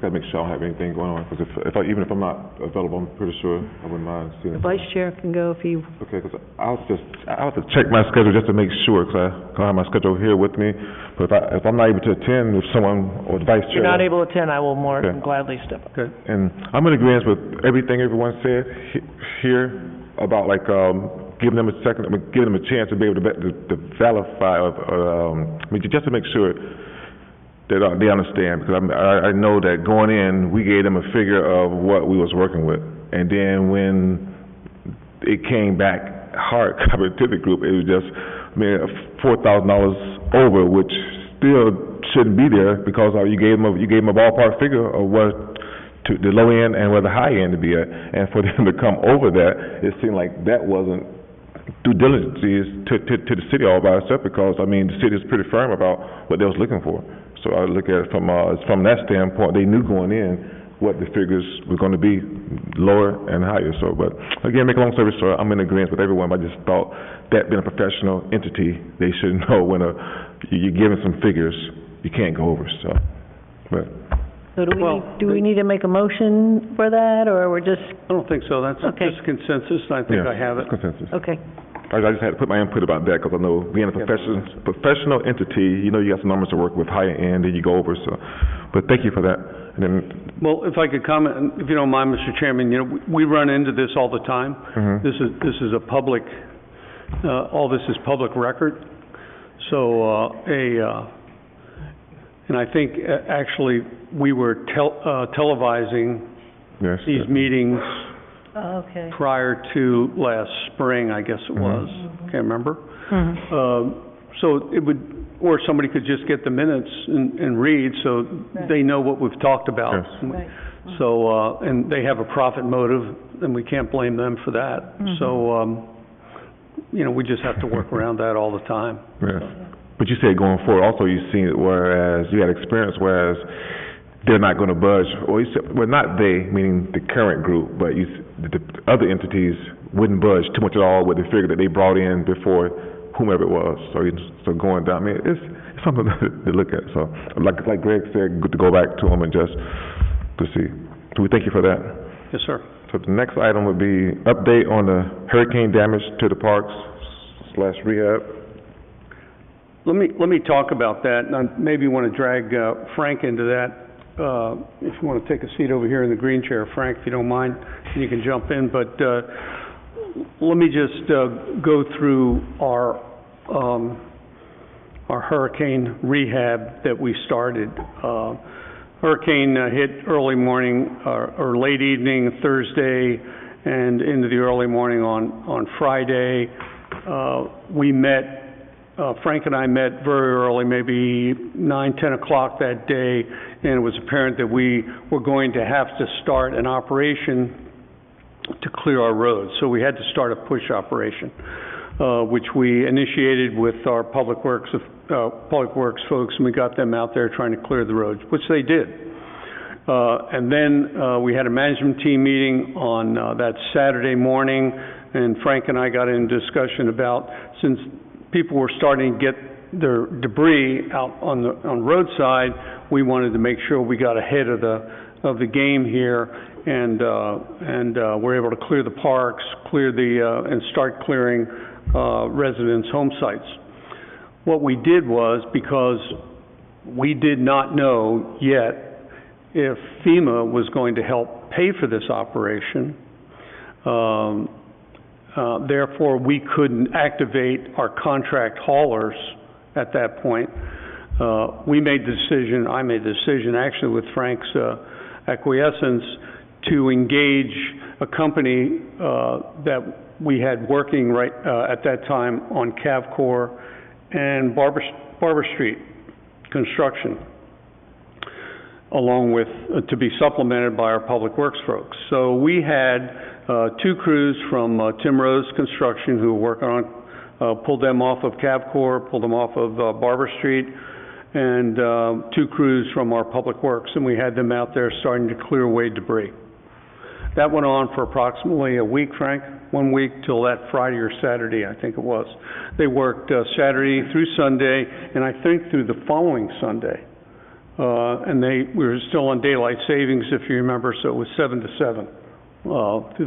gotta make sure I don't have anything going on, because even if I'm not available, I'm pretty sure I wouldn't mind seeing The it. vice chair can go if he, Okay, because I'll have to check my schedule just to make sure, because I have my schedule here with me, but if I'm not able to attend, if someone, or the vice If chair. you're not able to attend, I will more Okay. than gladly step up. Okay. And I'm in agreement with everything everyone said here about like, giving them a chance to be able to validate, just to make sure that they understand, because I know that going in, we gave them a figure of what we was working with, and then when it came back hard coming to the group, it was just, $4,000 over, which still shouldn't be there, because you gave them a ballpark figure of what to the low end and where the high end to be at, and for them to come over that, it seemed like that wasn't due diligence to the city all by itself, because the city is pretty firm about what they was looking for. So I look at it from that standpoint, they knew going in what the figures were going to be, lower and higher. So, but again, make a long story short, I'm in agreement with everyone, but I just thought that being a professional entity, they should know when you're given some figures, you can't go over. So, but. so do we need to make a motion for that, or we're just, I don't think so. That's Okay. just consensus, and I think I have it. Consensus. okay. I just had to put my input about that, because I know being a professional entity, you got some numbers to work with, higher end, and you go over, so. But thank you for that. And then, Well, if I could comment, if you don't mind, Mr. Chairman, you know, we run into this all the time. mhm. This is a public, all this is public record. So, and I think actually we were televising Yes. these meetings Okay. prior to last spring, I guess it was. Can't remember. So it would, or somebody could just get the minutes and read, so they know what we've talked about. Yes. Right. So, and they have a profit motive, and we can't blame them for that. So, you know, we just have to work around that all the time. Yes. But you said going forward, also you've seen it whereas, you had experience whereas they're not gonna budge, or you said, well, not they, meaning the current group, but the other entities wouldn't budge too much at all with the figure that they brought in before whomever it was. So going down, I mean, it's something to look at. So, like Greg said, good to go back to them and just to see. So we thank you for that. Yes, sir. So the next item would be update on the hurricane damage to the parks / rehab. Let me talk about that, and I maybe want to drag Frank into that. If you want to take a seat over here in the green chair, Frank, if you don't mind, you can jump in. But let me just go through our hurricane rehab that we started. Hurricane hit early morning or late evening Thursday and into the early morning on Friday. We met, Frank and I met very early, maybe 9, 10 o'clock that day, and it was apparent that we were going to have to start an operation to clear our roads. So we had to start a push operation, which we initiated with our public works folks, and we got them out there trying to clear the roads, which they did. And then we had a management team meeting on that Saturday morning, and Frank and I got in discussion about, since people were starting to get their debris out on the roadside, we wanted to make sure we got ahead of the game here, and we're able to clear the parks, and start clearing residents' home sites. What we did was, because we did not know yet if FEMA was going to help pay for this operation, therefore we couldn't activate our contract haulers at that point. I made the decision actually with Frank's acquiescence to engage a company that we had working right at that time on Cavcor and Barber Street construction, along with, to be supplemented by our public works folks. So we had 2 crews from Tim Rose Construction who were working on, pulled them off of Cavcor, pulled them off of Barber Street, and 2 crews from our public works, and we had them out there starting to clear away debris. That went on for approximately a week, Frank, 1 week till that Friday or Saturday, I think it was. They worked Saturday through Sunday, and I think through the following Sunday. And we were still on daylight savings, if you remember, so it was 7 to 7 to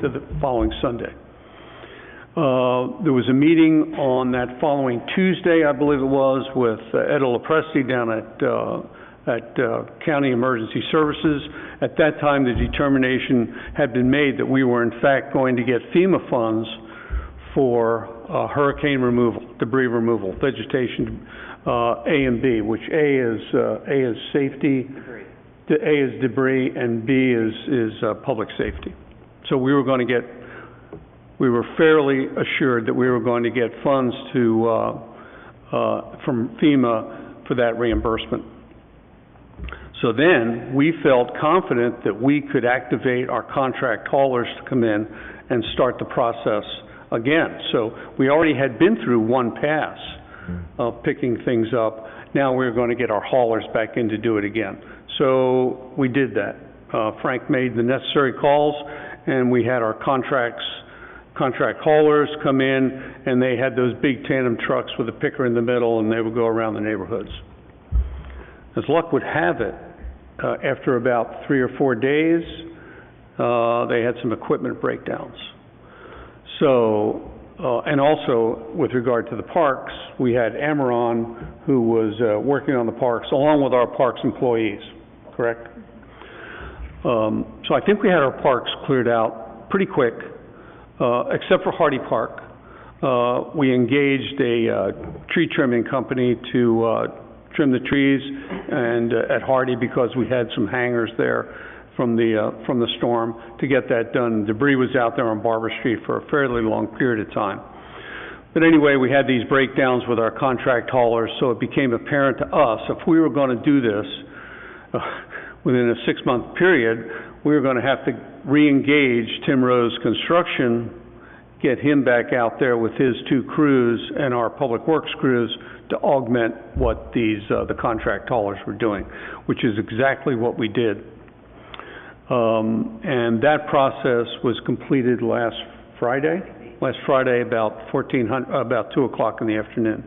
the following Sunday. There was a meeting on that following Tuesday, I believe it was, with Ed Lopresti down at County Emergency Services. At that time, the determination had been made that we were in fact going to get FEMA funds for hurricane removal, debris removal, vegetation, A and B, which A is safety, A is debris, and B is public safety. So we were fairly assured that we were going to get funds from FEMA for that reimbursement. So then, we felt confident that we could activate our contract haulers to come in and start the process again. So we already had been through one pass of picking things up. Now we're going to get our haulers back in to do it again. So we did that. Frank made the necessary calls, and we had our contract haulers come in, and they had those big tandem trucks with a picker in the middle, and they would go around the neighborhoods. As luck would have it, after about 3 or 4 days, they had some equipment breakdowns. So, and also with regard to the parks, we had Amaron who was working on the parks along with our parks employees, correct? So I think we had our parks cleared out pretty quick, except for Hardy Park. We engaged a tree trimming company to trim the trees and at Hardy because we had some hangers there from the storm to get that done. Debris was out there on Barber Street for a fairly long period of time. But anyway, we had these breakdowns with our contract haulers, so it became apparent to us if we were going to do this within a 6-month period, we were going to have to re-engage Tim Rose Construction, get him back out there with his 2 crews and our public works crews to augment what the contract haulers were doing, which is exactly what we did. And that process was completed last Friday about 2 o'clock in the afternoon.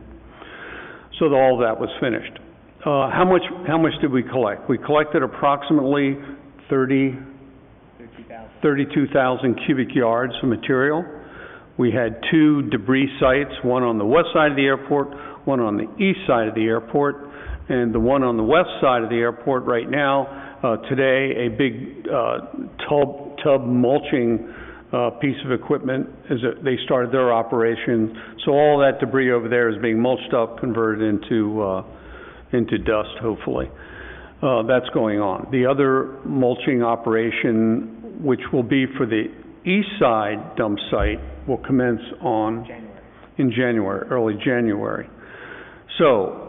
So all of that was finished. How much did we collect? We collected approximately 32,000 cubic yards of material. We had 2 debris sites, one on the west side of the airport, one on the east side of the airport, and the one on the west side of the airport right now, today, a big tub mulching piece of equipment, they started their operation. So all that debris over there is being mulched up, converted into dust, hopefully. That's going on. The other mulching operation, which will be for the east side dump site, will commence in January, early January. So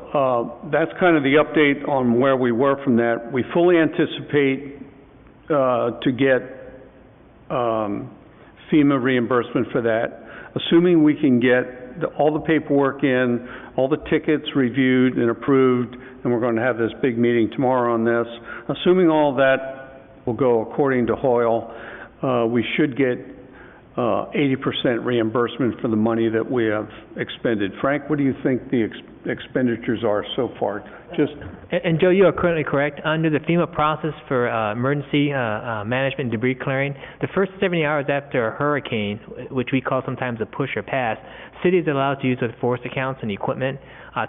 that's kind of the update on where we were from that. We fully anticipate to get FEMA reimbursement for that, assuming we can get all the paperwork in, all the tickets reviewed and approved, and we're going to have this big meeting tomorrow on this. Assuming all that will go according to Hoyle, we should get 80% reimbursement for the money that we have expended. Frank, what do you think the expenditures are so far? And Joe, you are currently correct. Under the FEMA process for emergency management and debris clearing, the first 70 hours after a hurricane, which we call sometimes a push or pass, cities are allowed to use their force accounts and equipment.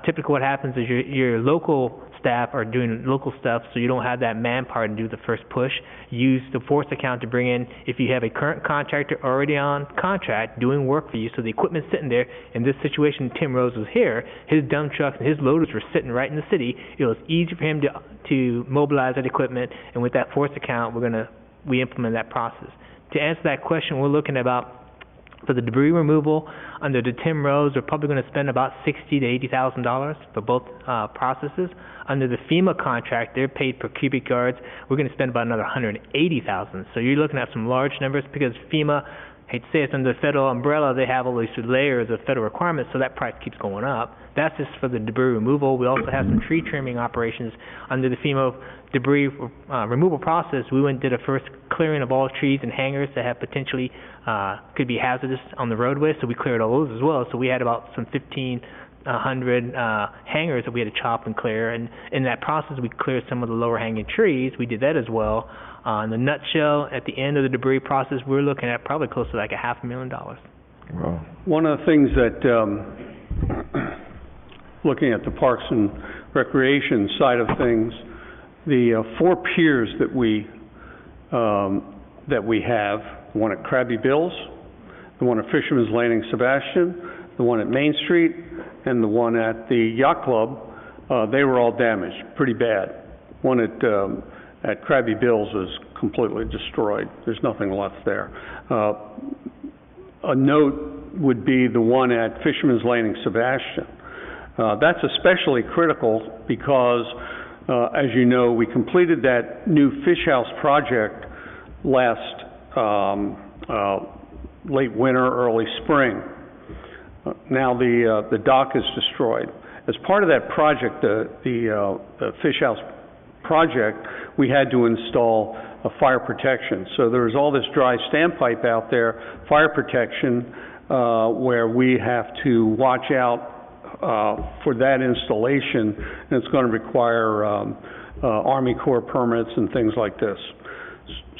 Typically what happens is your local staff are doing local stuff, so you don't have that manpower to do the first push. Use the force account to bring in, if you have a current contractor already on contract doing work for you, so the equipment's sitting there. In this situation, Tim Rose was here, his dump trucks and his loaders were sitting right in the city. It was easy for him to mobilize that equipment, and with that force account, we implement that process. To answer that question, we're looking about, for the debris removal, under the Tim Rose, we're probably going to spend about $60,000 to $80,000 for both processes. Under the FEMA contract, they're paid per cubic yards. We're going to spend about another $180,000. So you're looking at some large numbers because FEMA, I hate to say it's under the federal umbrella, they have all these layers of federal requirements, so that price keeps going up. That's just for the debris removal. We also have some tree trimming operations under the FEMA debris removal process. We went and did a first clearing of all trees and hangers that have potentially could be hazardous on the roadway, so we cleared all those as well. So we had about some 1,500 hangers that we had to chop and clear, and in that process we cleared some of the lower hanging trees. We did that as well. In the nutshell, at the end of the debris process, we're looking at probably close to like $500,000. Wow. One of the things that, looking at the Parks and Recreation side of things, the 4 piers that we have, the one at Krabby Bill's, the one at Fisherman's Landing Sebastian, the one at Main Street, and the one at the Yacht Club, they were all damaged, pretty bad. One at Krabby Bill's is completely destroyed. There's nothing left there. A note would be the one at Fisherman's Landing Sebastian. That's especially critical because, as you know, we completed that new fish house project last late winter, early spring. Now the dock is destroyed. As part of that project, the fish house project, we had to install a fire protection. So there was all this dry standpipe out there, fire protection, where we have to watch out for that installation, and it's going to require Army Corps permits and things like this.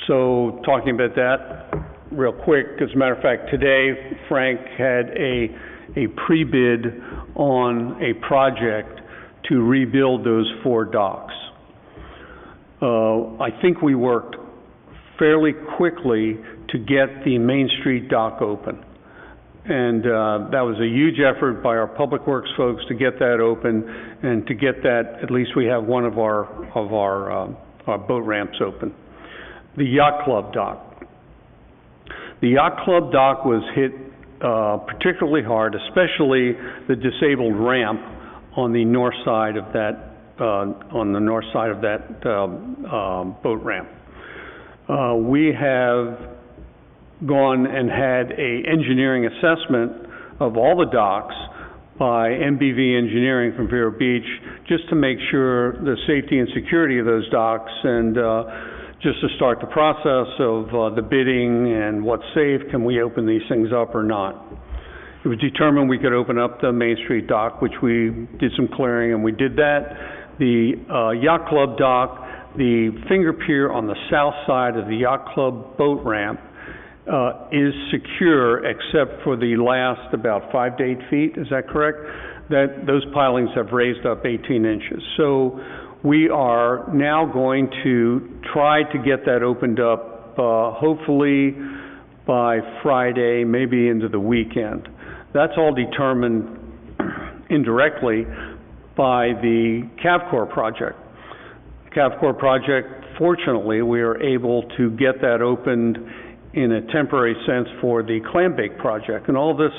So talking about that real quick, as a matter of fact, today Frank had a pre-bid on a project to rebuild those 4 docks. I think we worked fairly quickly to get the Main Street dock open. And that was a huge effort by our Public Works folks to get that open, and to get that, at least we have one of our boat ramps open. The Yacht Club dock. The Yacht Club dock was hit particularly hard, especially the disabled ramp on the north side of that boat ramp. We have gone and had a engineering assessment of all the docks by MBV Engineering from Vero Beach, just to make sure the safety and security of those docks, and just to start the process of the bidding and what's safe, can we open these things up or not. It was determined we could open up the Main Street dock, which we did some clearing, and we did that. The Yacht Club dock, the finger pier on the south side of the Yacht Club boat ramp is secure, except for the last about 5 to 8 feet, is that correct? That those pilings have raised up 18 inches. So we are now going to try to get that opened up, hopefully by Friday, maybe into the weekend. That's all determined indirectly by the CAVCOR project. CAVCOR project, fortunately, we are able to get that opened in a temporary sense for the clam bake project. And all this,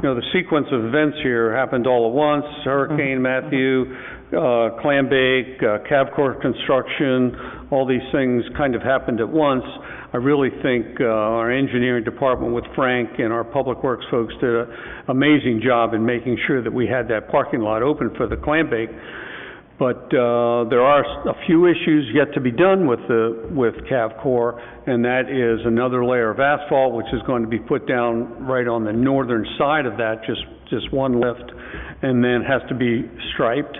the sequence of events here happened all at once: Hurricane Matthew, clam bake, CAVCOR construction, all these things kind of happened at once. I really think our engineering department with Frank and our public works folks did an amazing job in making sure that we had that parking lot open for the clam bake. But there are a few issues yet to be done with CAVCOR, and that is another layer of asphalt, which is going to be put down right on the northern side of that, just one lift, and then has to be striped.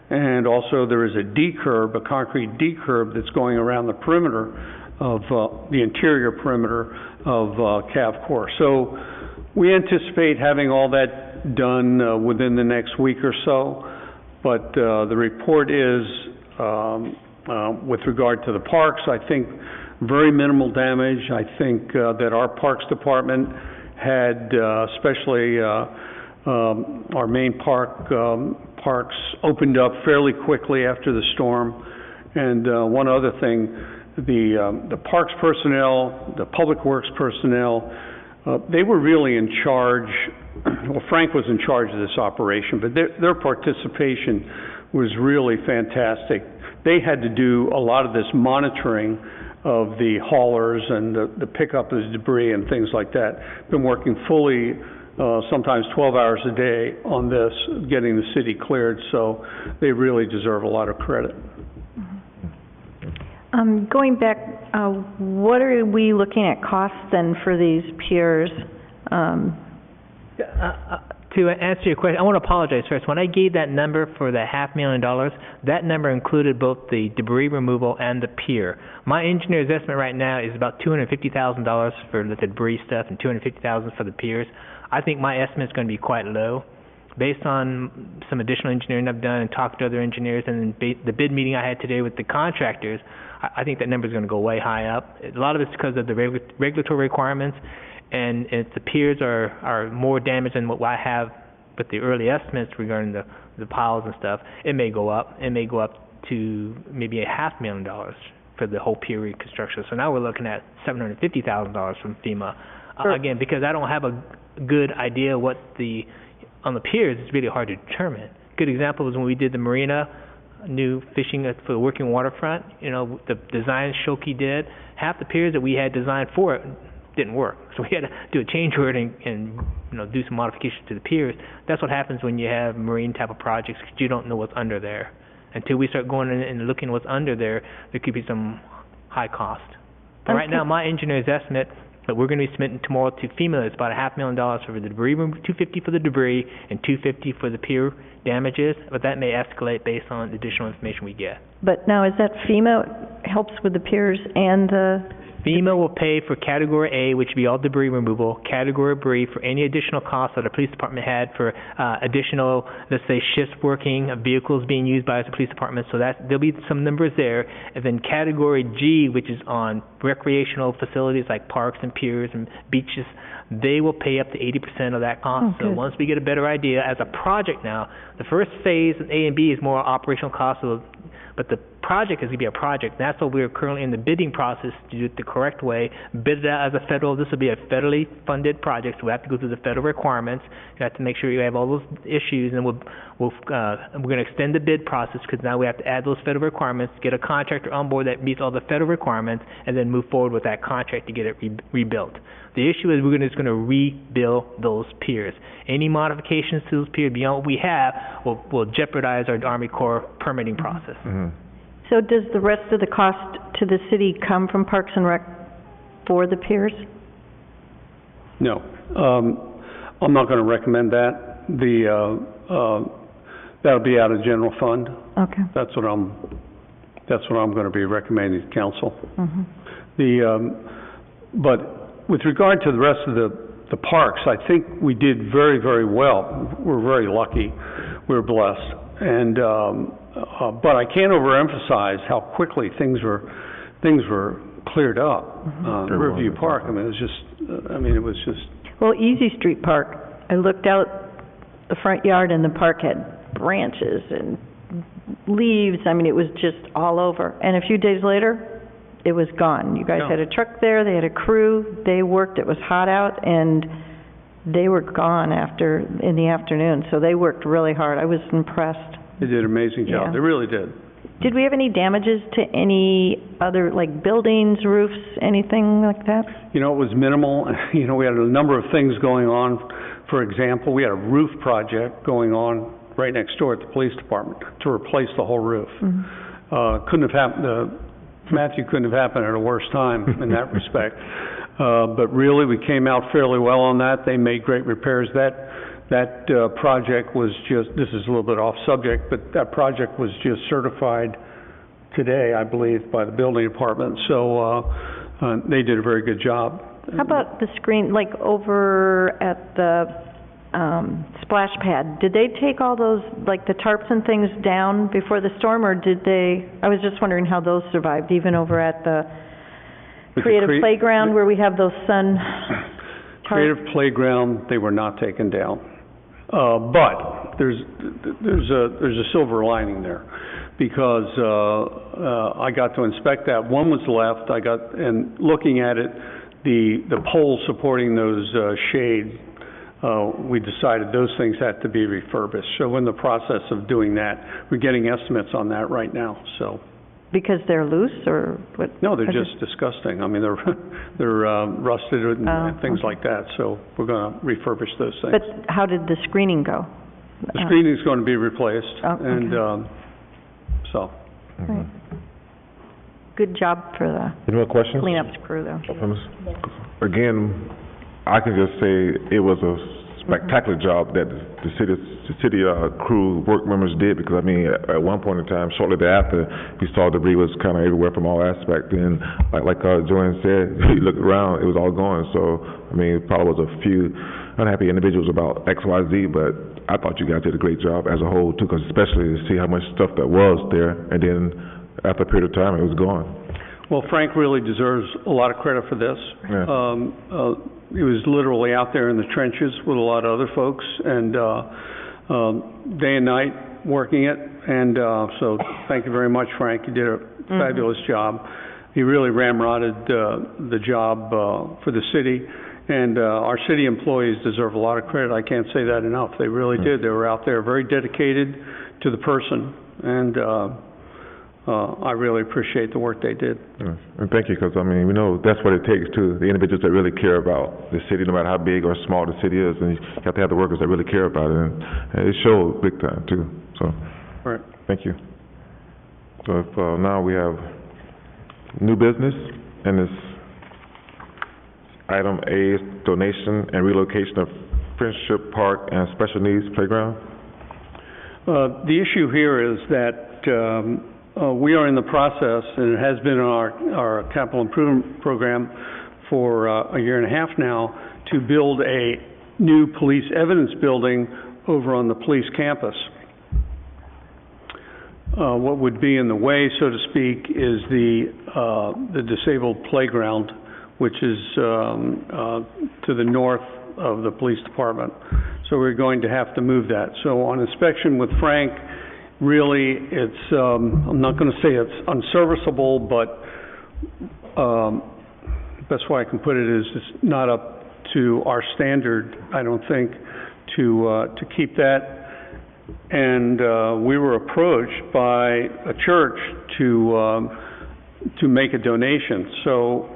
And also there is a D-curb, a concrete D-curb that's going around the perimeter of the interior perimeter of CAVCOR. So we anticipate having all that done within the next week or so. But the report is, with regard to the parks, I think very minimal damage. I think that our Parks Department had, especially our main parks opened up fairly quickly after the storm. And one other thing, the parks personnel, the public works personnel, they were really in charge. Well, Frank was in charge of this operation, but their participation was really fantastic. They had to do a lot of this monitoring of the haulers and the pickup of the debris and things like that. Been working fully, sometimes 12 hours a day on this, getting the city cleared, so they really deserve a lot of credit. Going back, what are we looking at costs then for these piers? To answer your question, I want to apologize first. When I gave that number for the $500,000, that number included both the debris removal and the pier. My engineer's estimate right now is about $250,000 for the debris stuff and $250,000 for the piers. I think my estimate is going to be quite low. Based on some additional engineering I've done and talked to other engineers, and the bid meeting I had today with the contractors, I think that number is going to go way high up. A lot of it's because of the regulatory requirements, and if the piers are more damaged than what I have with the early estimates regarding the piles and stuff, it may go up. It may go up to maybe $500,000 for the whole pier reconstruction. So now we're looking at $750,000 from FEMA. Again, because I don't have a good idea what on the piers, it's really hard to determine. Good example was when we did the marina, new fishing for the working waterfront. The design Shoki did, half the piers that we had designed for it didn't work. So we had to do a change order and do some modifications to the piers. That's what happens when you have marine type of projects, because you don't know what's under there. Until we start going in and looking what's under there, there could be some high cost. But right now, my engineer's estimate that we're going to be submitting tomorrow to FEMA is about $500,000 for the debris, $250,000 for the debris, and $250,000 for the pier damages. But that may escalate based on additional information we get. But now, is that FEMA helps with the piers and the FEMA will pay for Category A, which would be all debris removal, Category B for any additional costs that the police department had for additional, let's say, shifts working, vehicles being used by the police department, so there'll be some numbers there. And then Category G, which is on recreational facilities like parks and piers and beaches, they will pay up to 80% of that cost. So once we get a better idea, as a project now, the first phase, A and B, is more operational costs, but the project is going to be a project. That's what we're currently in the bidding process to do it the correct way. Bid it out as a federal, this will be a federally funded project, so we have to go through the federal requirements. You have to make sure you have all those issues, and we're going to extend the bid process because now we have to add those federal requirements, get a contractor on board that meets all the federal requirements, and then move forward with that contract to get it rebuilt. The issue is we're just going to rebuild those piers. Any modifications to those piers beyond what we have will jeopardize our Army Corps permitting process. So does the rest of the cost to the city come from Parks and Rec for the piers? No. I'm not going to recommend that. That'll be out of general fund. Okay. That's what I'm going to be recommending to council. But with regard to the rest of the parks, I think we did very, very well. We're very lucky. We're blessed. And but I can't overemphasize how quickly things were cleared up. Riverview Park, I mean, it was just. Well, Easy Street Park, I looked out the front yard and the park had branches and leaves. I mean, it was just all over. And a few days later, it was gone. You guys had a truck there, they had a crew, they worked, it was hot out, and they were gone in the afternoon. So they worked really hard. I was impressed. They did an amazing job. Yeah. They really did. Did we have any damages to any other, like buildings, roofs, anything like that? You know, it was minimal. You know, we had a number of things going on. For example, we had a roof project going on right next door at the police department to replace the whole roof. Couldn't have happened, Matthew, couldn't have happened at a worse time in that respect. But really, we came out fairly well on that. They made great repairs. That project was just, this is a little bit off subject, but that project was just certified today, I believe, by the building department. So they did a very good job. How about the screen, like over at the splash pad? Did they take all those, like the tarps and things down before the storm, or did they? I was just wondering how those survived, even over at the Creative Playground where we have those sun tarps. Creative Playground, they were not taken down. But there's a silver lining there, because I got to inspect that. One was left. And looking at it, the poles supporting those shades, we decided those things had to be refurbished. So we're in the process of doing that. We're getting estimates on that right now. So. Because they're loose, or what? No, they're just disgusting. I mean, they're rusted and things like that. So we're going to refurbish those things. But how did the screening go? The screening is going to be replaced, and so. Right. Good job for the Any more questions? cleanup crew, though. Again, I can just say it was a spectacular job that the city crew work members did, because I mean at one point in time, shortly thereafter, we saw debris was kind of everywhere from all aspects, and like Joanne said, you look around, it was all gone. So I mean, it probably was a few unhappy individuals about X, Y, Z, but I thought you guys did a great job as a whole too, because especially to see how much stuff that was there, and then after a period of time, it was gone. Well, Frank really deserves a lot of credit for this. Yeah. He was literally out there in the trenches with a lot of other folks, and day and night working it. And so thank you very much, Frank. You did a fabulous job. He really ramrodded the job for the city. And our city employees deserve a lot of credit. I can't say that enough. They really did. They were out there very dedicated to the person. And I really appreciate the work they did. Yeah. And thank you, because I mean, we know that's what it takes too. The individuals that really care about the city, no matter how big or small the city is, and you have to have the workers that really care about it, and it showed big time too. So, all right. Thank you. So if now we have new business, and it's item A is donation and relocation of Friendship Park and Special Needs Playground. The issue here is that we are in the process, and it has been in our capital improvement program for a year and a half now, to build a new police evidence building over on the police campus. What would be in the way, so to speak, is the disabled playground, which is to the north of the police department. So we're going to have to move that. So on inspection with Frank, really, it's, I'm not going to say it's unserviceable, but best way I can put it is it's not up to our standard, I don't think, to keep that. And we were approached by a church to make a donation. So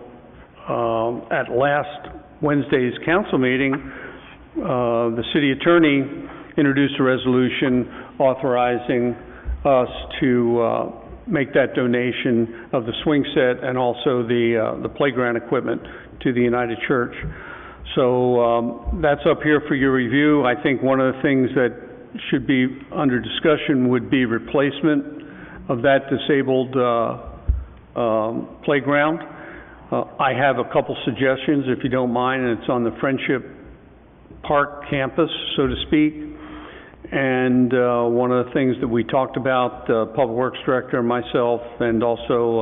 at last Wednesday's council meeting, the city attorney introduced a resolution authorizing us to make that donation of the swing set and also the playground equipment to the United Church. So that's up here for your review. I think one of the things that should be under discussion would be replacement of that disabled playground. I have a couple suggestions, if you don't mind, and it's on the Friendship Park campus, so to speak. And one of the things that we talked about, Public Works Director, myself, and also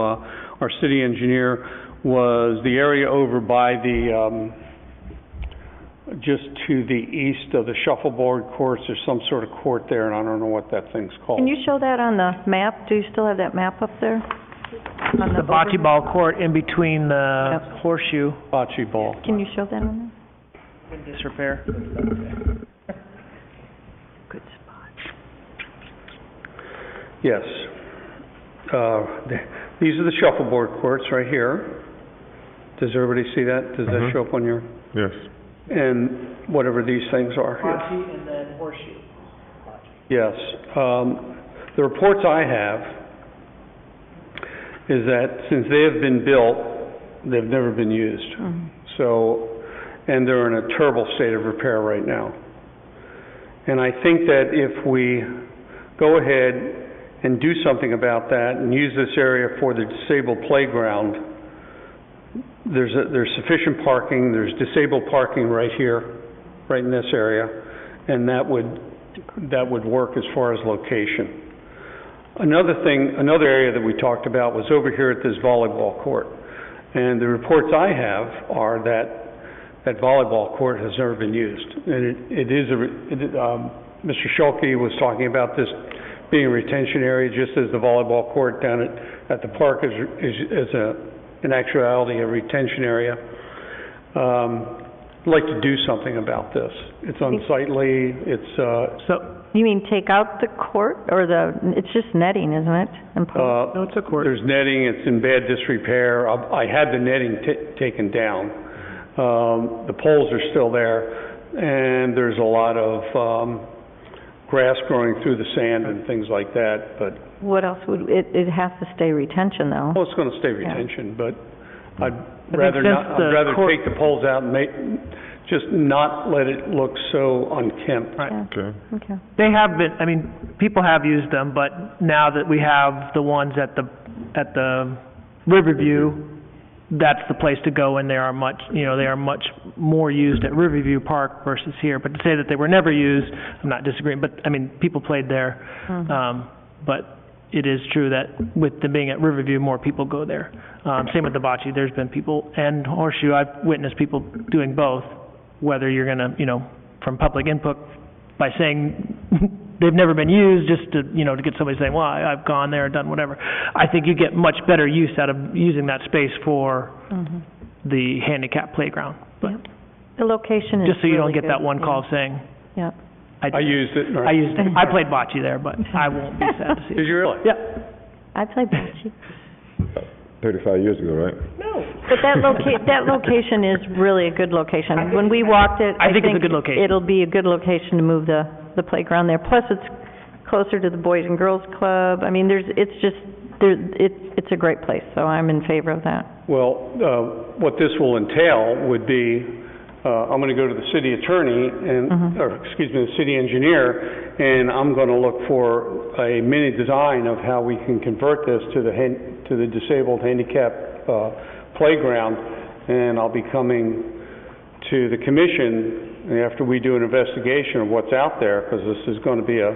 our city engineer, was the area over by the, just to the east of the shuffleboard courts. There's some sort of court there, and I don't know what that thing's called. Can you show that on the map? Do you still have that map up there? On The bocce ball court in between the Yep. horseshoe. Bocce ball. Can you show that on In disrepair. there? Good spot. Yes. These are the shuffleboard courts right here. Does everybody see that? Does that show up on your? Yes. And whatever these things are. Bocce and then horseshoe. Yes. The reports I have is that since they have been built, they've never been used. So, and they're in a terrible state of repair right now. And I think that if we go ahead and do something about that and use this area for the disabled playground, there's sufficient parking, there's disabled parking right here, right in this area, and that would work as far as location. Another thing, another area that we talked about was over here at this volleyball court. And the reports I have are that that volleyball court has never been used. And Mr. Schulke was talking about this being a retention area, just as the volleyball court down at the park is in actuality a retention area. I'd like to do something about this. It's unsightly, So, You mean take out the court, or it's just netting, isn't it? And no, it's a court. there's netting, it's in bad disrepair. I had the netting taken down. The poles are still there, and there's a lot of grass growing through the sand and things like that, but... what else would, it has to stay retention though. Well, it's gonna stay retention, but I'd think rather since not, the I'd rather court- take the poles out and just not let it look so unkempt. Right. Yeah. Okay. Okay. They have been, I mean, people have used them, but now that we have the ones at the Riverview, that's the place to go, and they are much more used at Riverview Park versus here. But to say that they were never used, I'm not disagreeing, but I mean, people played there. But it is true that with them being at Riverview, more people go there. Same with the bocce, there's been people, and horseshoe, I've witnessed people doing both, whether you're gonna, from public input, by saying they've never been used, just to, to get somebody saying, well, I've gone there, done whatever. I think you get much better use out of using that space for the handicap playground. But Yep. The location is just so you don't really get that good, one yeah. call saying, Yeah. I used it. I played bocce there, but I won't be sad to see it. Did you really? Yeah. I played bocce. 35 years ago, right? But that location is really a good location. When we walked it, I think it's a good location. it'll be a good location to move the playground there. Plus, it's closer to the Boys and Girls Club. I mean, it's a great place, so I'm in favor of that. Well, what this will entail would be I'm gonna go to the city attorney and, or, excuse me, the city engineer, and I'm gonna look for a mini design of how we can convert this to the disabled handicap, playground, and I'll be coming to the commission after we do an investigation of what's out there, because this is gonna be a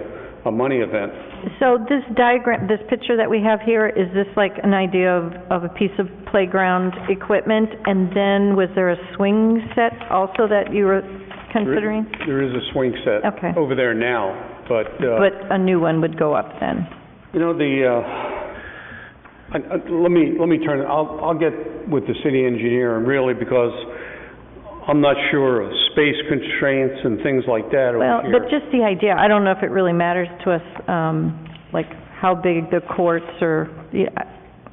money event. So this diagram, this picture that we have here, is this like an idea of a piece of playground equipment? And then was there a swing set also that you were considering? There is a swing set Okay. over there now, but But a new one would go up then? you know, let me turn, I'll get with the city engineer, and really, because I'm not sure of space constraints and things like that over Well, here. but just the idea, I don't know if it really matters to us, like how big the courts or, yeah,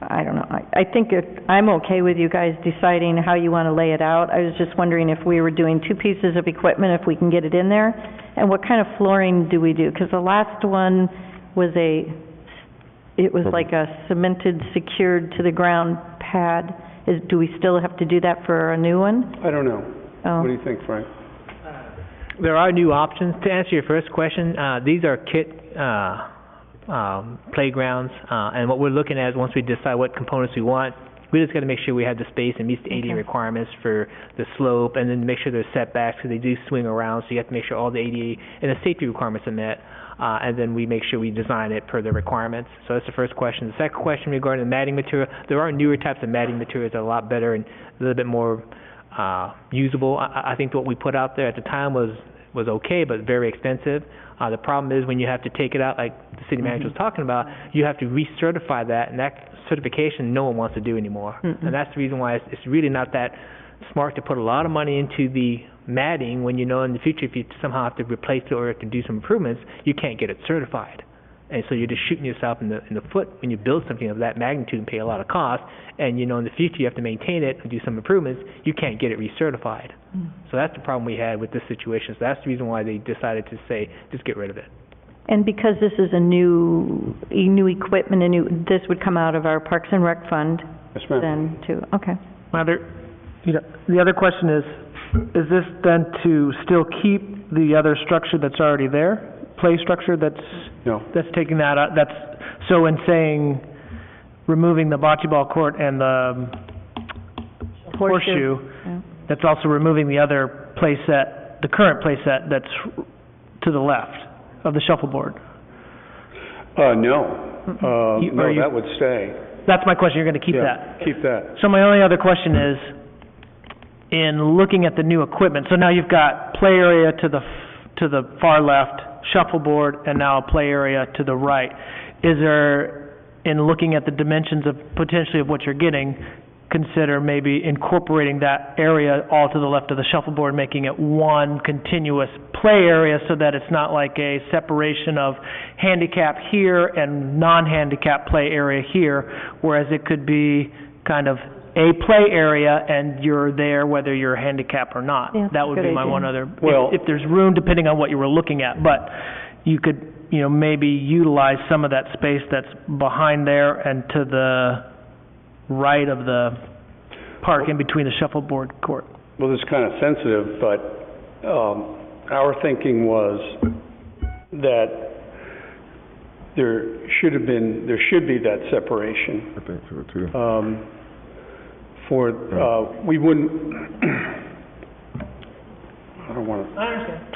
I don't know. I think I'm okay with you guys deciding how you want to lay it out. I was just wondering if we were doing two pieces of equipment, if we can get it in there, and what kind of flooring do we do? Because the last one was it was like a cemented, secured to the ground pad. Do we still have to do that for a new one? I don't know. Oh. What do you think, Frank? There are new options. To answer your first question, these are kit playgrounds, and what we're looking at is once we decide what components we want, we just got to make sure we have the space and meets the ADA requirements for the slope, and then make sure there's setbacks because they do swing around, so you have to make sure all the ADA and the safety requirements are met, and then we make sure we design it per the requirements. So that's the first question. The second question regarding the matting material, there are newer types of matting materials that are a lot better and a little bit more usable. I think what we put out there at the time was okay, but very expensive. The problem is when you have to take it out, like the city manager was talking about, you have to recertify that, and that certification no one wants to do anymore. And that's the reason why it's really not that smart to put a lot of money into the matting when you know in the future if you somehow have to replace it or have to do some improvements, you can't get it certified. And so you're just shooting yourself in the foot when you build something of that magnitude and pay a lot of cost, and you know in the future you have to maintain it and do some improvements, you can't get it recertified. So that's the problem we had with this situation. So that's the reason why they decided to say, just get rid of it. And because this is a new equipment, this would come out of our Parks and Rec fund Yes, ma'am. then too, okay. The other question is this then to still keep the other structure that's already there? Play structure that's No. that's taking that out, so in saying removing the bocce ball court and the horseshoe, Yeah. that's also removing the other play set, the current play set that's to the left of the shuffleboard. No. That would stay. That's my question, you're gonna keep Yeah, that? keep that. So my only other question is, in looking at the new equipment, so now you've got play area to the far left, shuffleboard, and now a play area to the right. Is there, in looking at the dimensions of potentially of what you're getting, consider maybe incorporating that area all to the left of the shuffleboard, making it one continuous play area so that it's not like a separation of handicap here and non-handicap play area here, whereas it could be kind of a play area and you're there whether you're handicapped or not. Yeah, That would good be my idea. one other, Well- if there's room depending on what you were looking at, but you could, maybe utilize some of that space that's behind there and to the right of the park in between the shuffleboard court. Well, this is kind of sensitive, but our thinking was that there should be that separation. I think so too. We wouldn't, I don't want to, I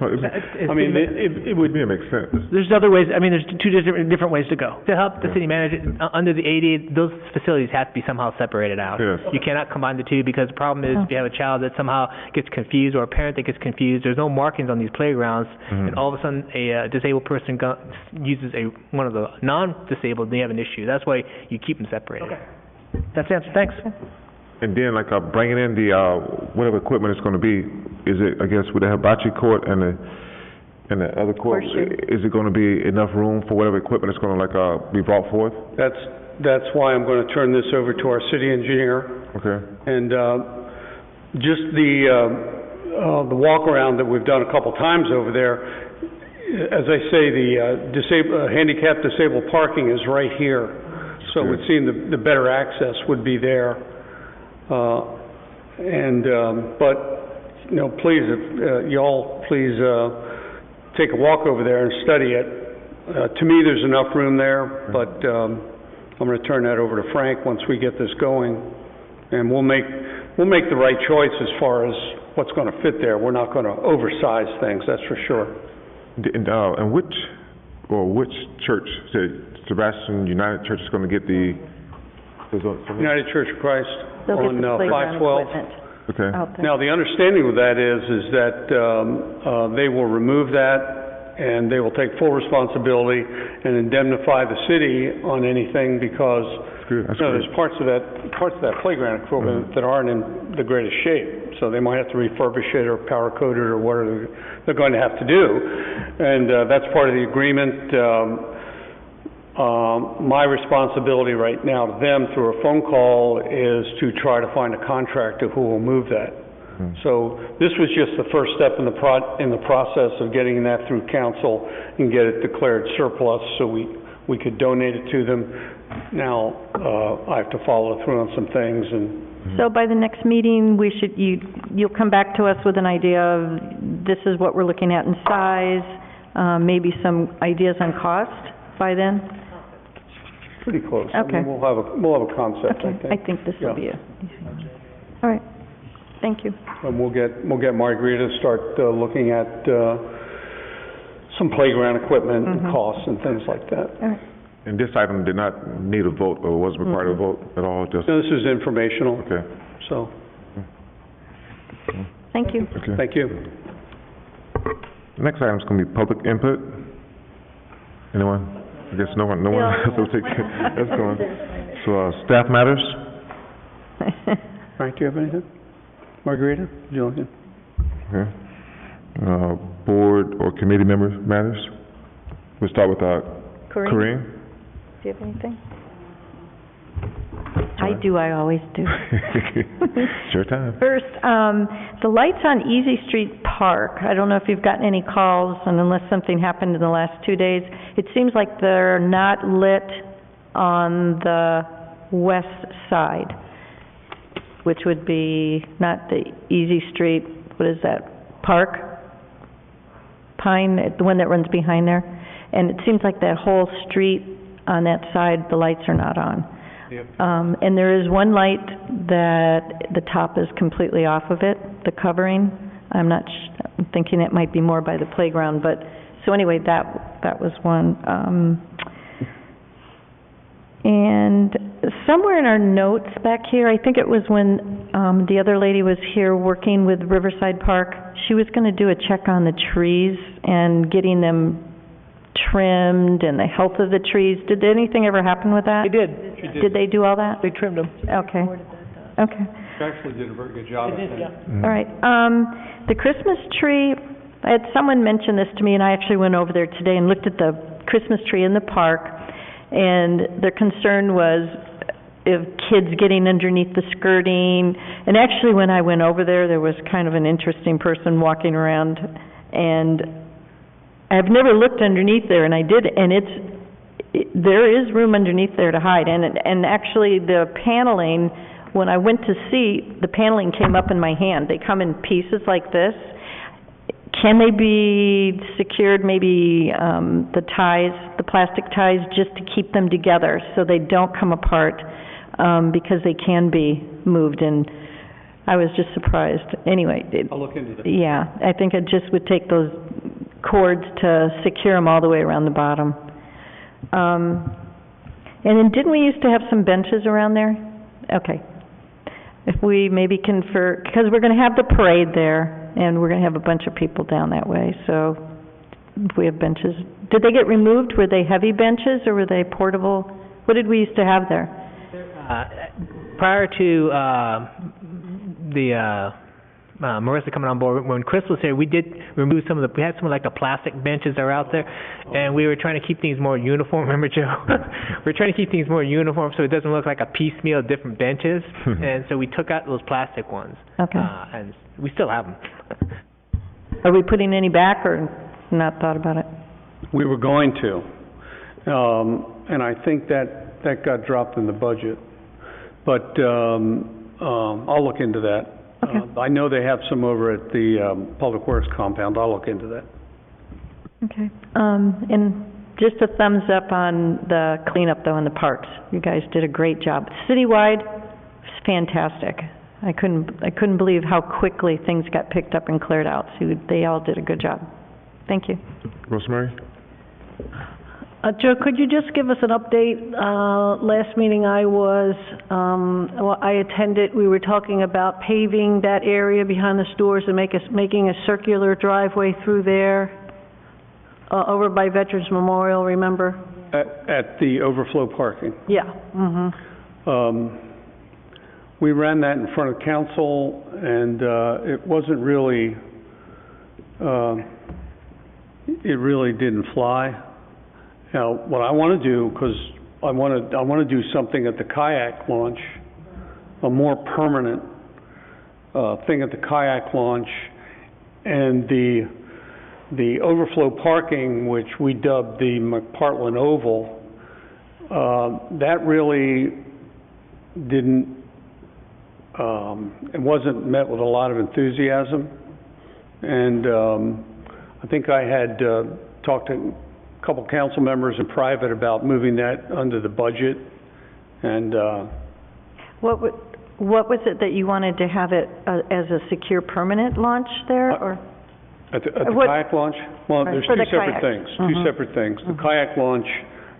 understand. I mean, it would, To me, it makes sense. There's other ways, there's two different ways to go. To help the city manager, under the ADA, those facilities have to be somehow separated out. Yes. You cannot combine the two because the problem is if you have a child that somehow gets confused or a parent that gets confused, there's no markings on these playgrounds, and all of a sudden a disabled person uses one of the non-disabled, they have an issue. That's why you keep them separated. Okay. That's the answer, thanks. And then like bringing in the, whatever equipment it's gonna be, is it, I guess, with the hibachi court and the other court, Horseshoe. is it gonna be enough room for whatever equipment is gonna be brought forth? that's why I'm going to turn this over to our city engineer. Okay. And just the walk around that we've done a couple times over there, as I say, the handicapped disabled parking is right here. So it would seem the better access would be there. But please, if, y'all, please, take a walk over there and study it. To me, there's enough room there, but, I'm gonna turn that over to Frank once we get this going. And we'll make the right choice as far as what's gonna fit there. We're not gonna oversize things, that's for sure. And which church, say Sebastian United Church is gonna get the, United Church of Christ They'll get on, the playground 512. equipment okay, out there. Now, the understanding with that is that, they will remove that and they will take full responsibility and indemnify the city on anything because, good, that's there's great. parts of that playground equipment that aren't in the greatest shape. So they might have to refurbish it or powder coat it or whatever they're going to have to do. And, that's part of the agreement. My responsibility right now to them through a phone call is to try to find a contractor who will move that. So this was just the first step in the process of getting that through council and get it declared surplus so we could donate it to them. Now, I have to follow through on some things and So by the next meeting, you'll come back to us with an idea of this is what we're looking at in size, maybe some ideas on cost by then? pretty close. Okay. I mean, we'll have a concept, I Okay, I think this will be all right, thank you. And we'll get Margarita to start looking at some playground equipment and costs and things like that. All right. And this item did not need a vote or wasn't required a vote at all, just, So this is informational, okay, so, Thank you. okay. thank you. Next item's gonna be public input. Anyone? I guess no one else will take, that's going. So, staff matters? Frank, do you have anything? Margarita, do you have anything? Okay. Board or committee members matters? We'll start with, Corinne, Corinne? do you have anything? I always do. It's your time. First, the lights on Easy Street Park, I don't know if you've gotten any calls, and unless something happened in the last 2 days, it seems like they're not lit on the west side, which would be not the Easy Street, what is that, Park? Pine, the one that runs behind there. And it seems like that whole street on that side, the lights are not on. And there is one light that the top is completely off of it, the covering. I'm thinking it might be more by the playground, but, so anyway, that was one. And somewhere in our notes back here, I think it was when, the other lady was here working with Riverside Park, she was gonna do a check on the trees and getting them trimmed and the health of the trees. Did anything ever happen with that? They did. Did they do all that? They trimmed them. Okay. Okay. You actually did a very good job, I think. All right. The Christmas tree, I had someone mention this to me, and I actually went over there today and looked at the Christmas tree in the park, and their concern was if kids getting underneath the skirting. And actually, when I went over there, there was kind of an interesting person walking around, and I've never looked underneath there, and I did, and there is room underneath there to hide. And actually, the paneling, when I went to see, the paneling came up in my hand. They come in pieces like this. Can they be secured, maybe the ties, the plastic ties, just to keep them together so they don't come apart, because they can be moved, and I was just surprised. Anyway, I'll look into that. yeah, I think it just would take those cords to secure them all the way around the bottom. And then didn't we used to have some benches around there? Okay. If we maybe because we're going to have the parade there, and we're going to have a bunch of people down that way, so if we have benches. Did they get removed? Were they heavy benches, or were they portable? What did we used to have there? Prior to Marissa coming on board, when Chris was here, we did remove we had some like the plastic benches that are out there, and we were trying to keep things more uniform. Remember, Joe? We're trying to keep things more uniform so it doesn't look like a piecemeal of different benches, and so we took out those plastic ones. Okay. And we still have them. Are we putting any back, or not thought about it? We were going to, and I think that got dropped in the budget, but I'll look into that. Okay. I know they have some over at the Public Works compound. I'll look into that. Okay. And just a thumbs up on the cleanup though in the parks. You guys did a great job. Citywide, it's fantastic. I couldn't believe how quickly things got picked up and cleared out. So they all did a good job. Thank you. Rosemary? Joe, could you just give us an update? Last meeting I attended, we were talking about paving that area behind the stores and making a circular driveway through there, over by Veterans Memorial, remember? At the overflow parking. Yeah. Mm-hmm. We ran that in front of council, and it wasn't really, it really didn't fly. Now, what I want to do, because I want to do something at the kayak launch, a more permanent thing at the kayak launch, and the overflow parking, which we dubbed the McPartland Oval, that really didn't, it wasn't met with a lot of enthusiasm, and I think I had talked to a couple council members in private about moving that under the budget, and What was it that you wanted to have it as a secure permanent launch there, or? At the What- kayak launch? Well, Right, there's for two the separate kayak. things, Mhm. two separate things. The kayak launch,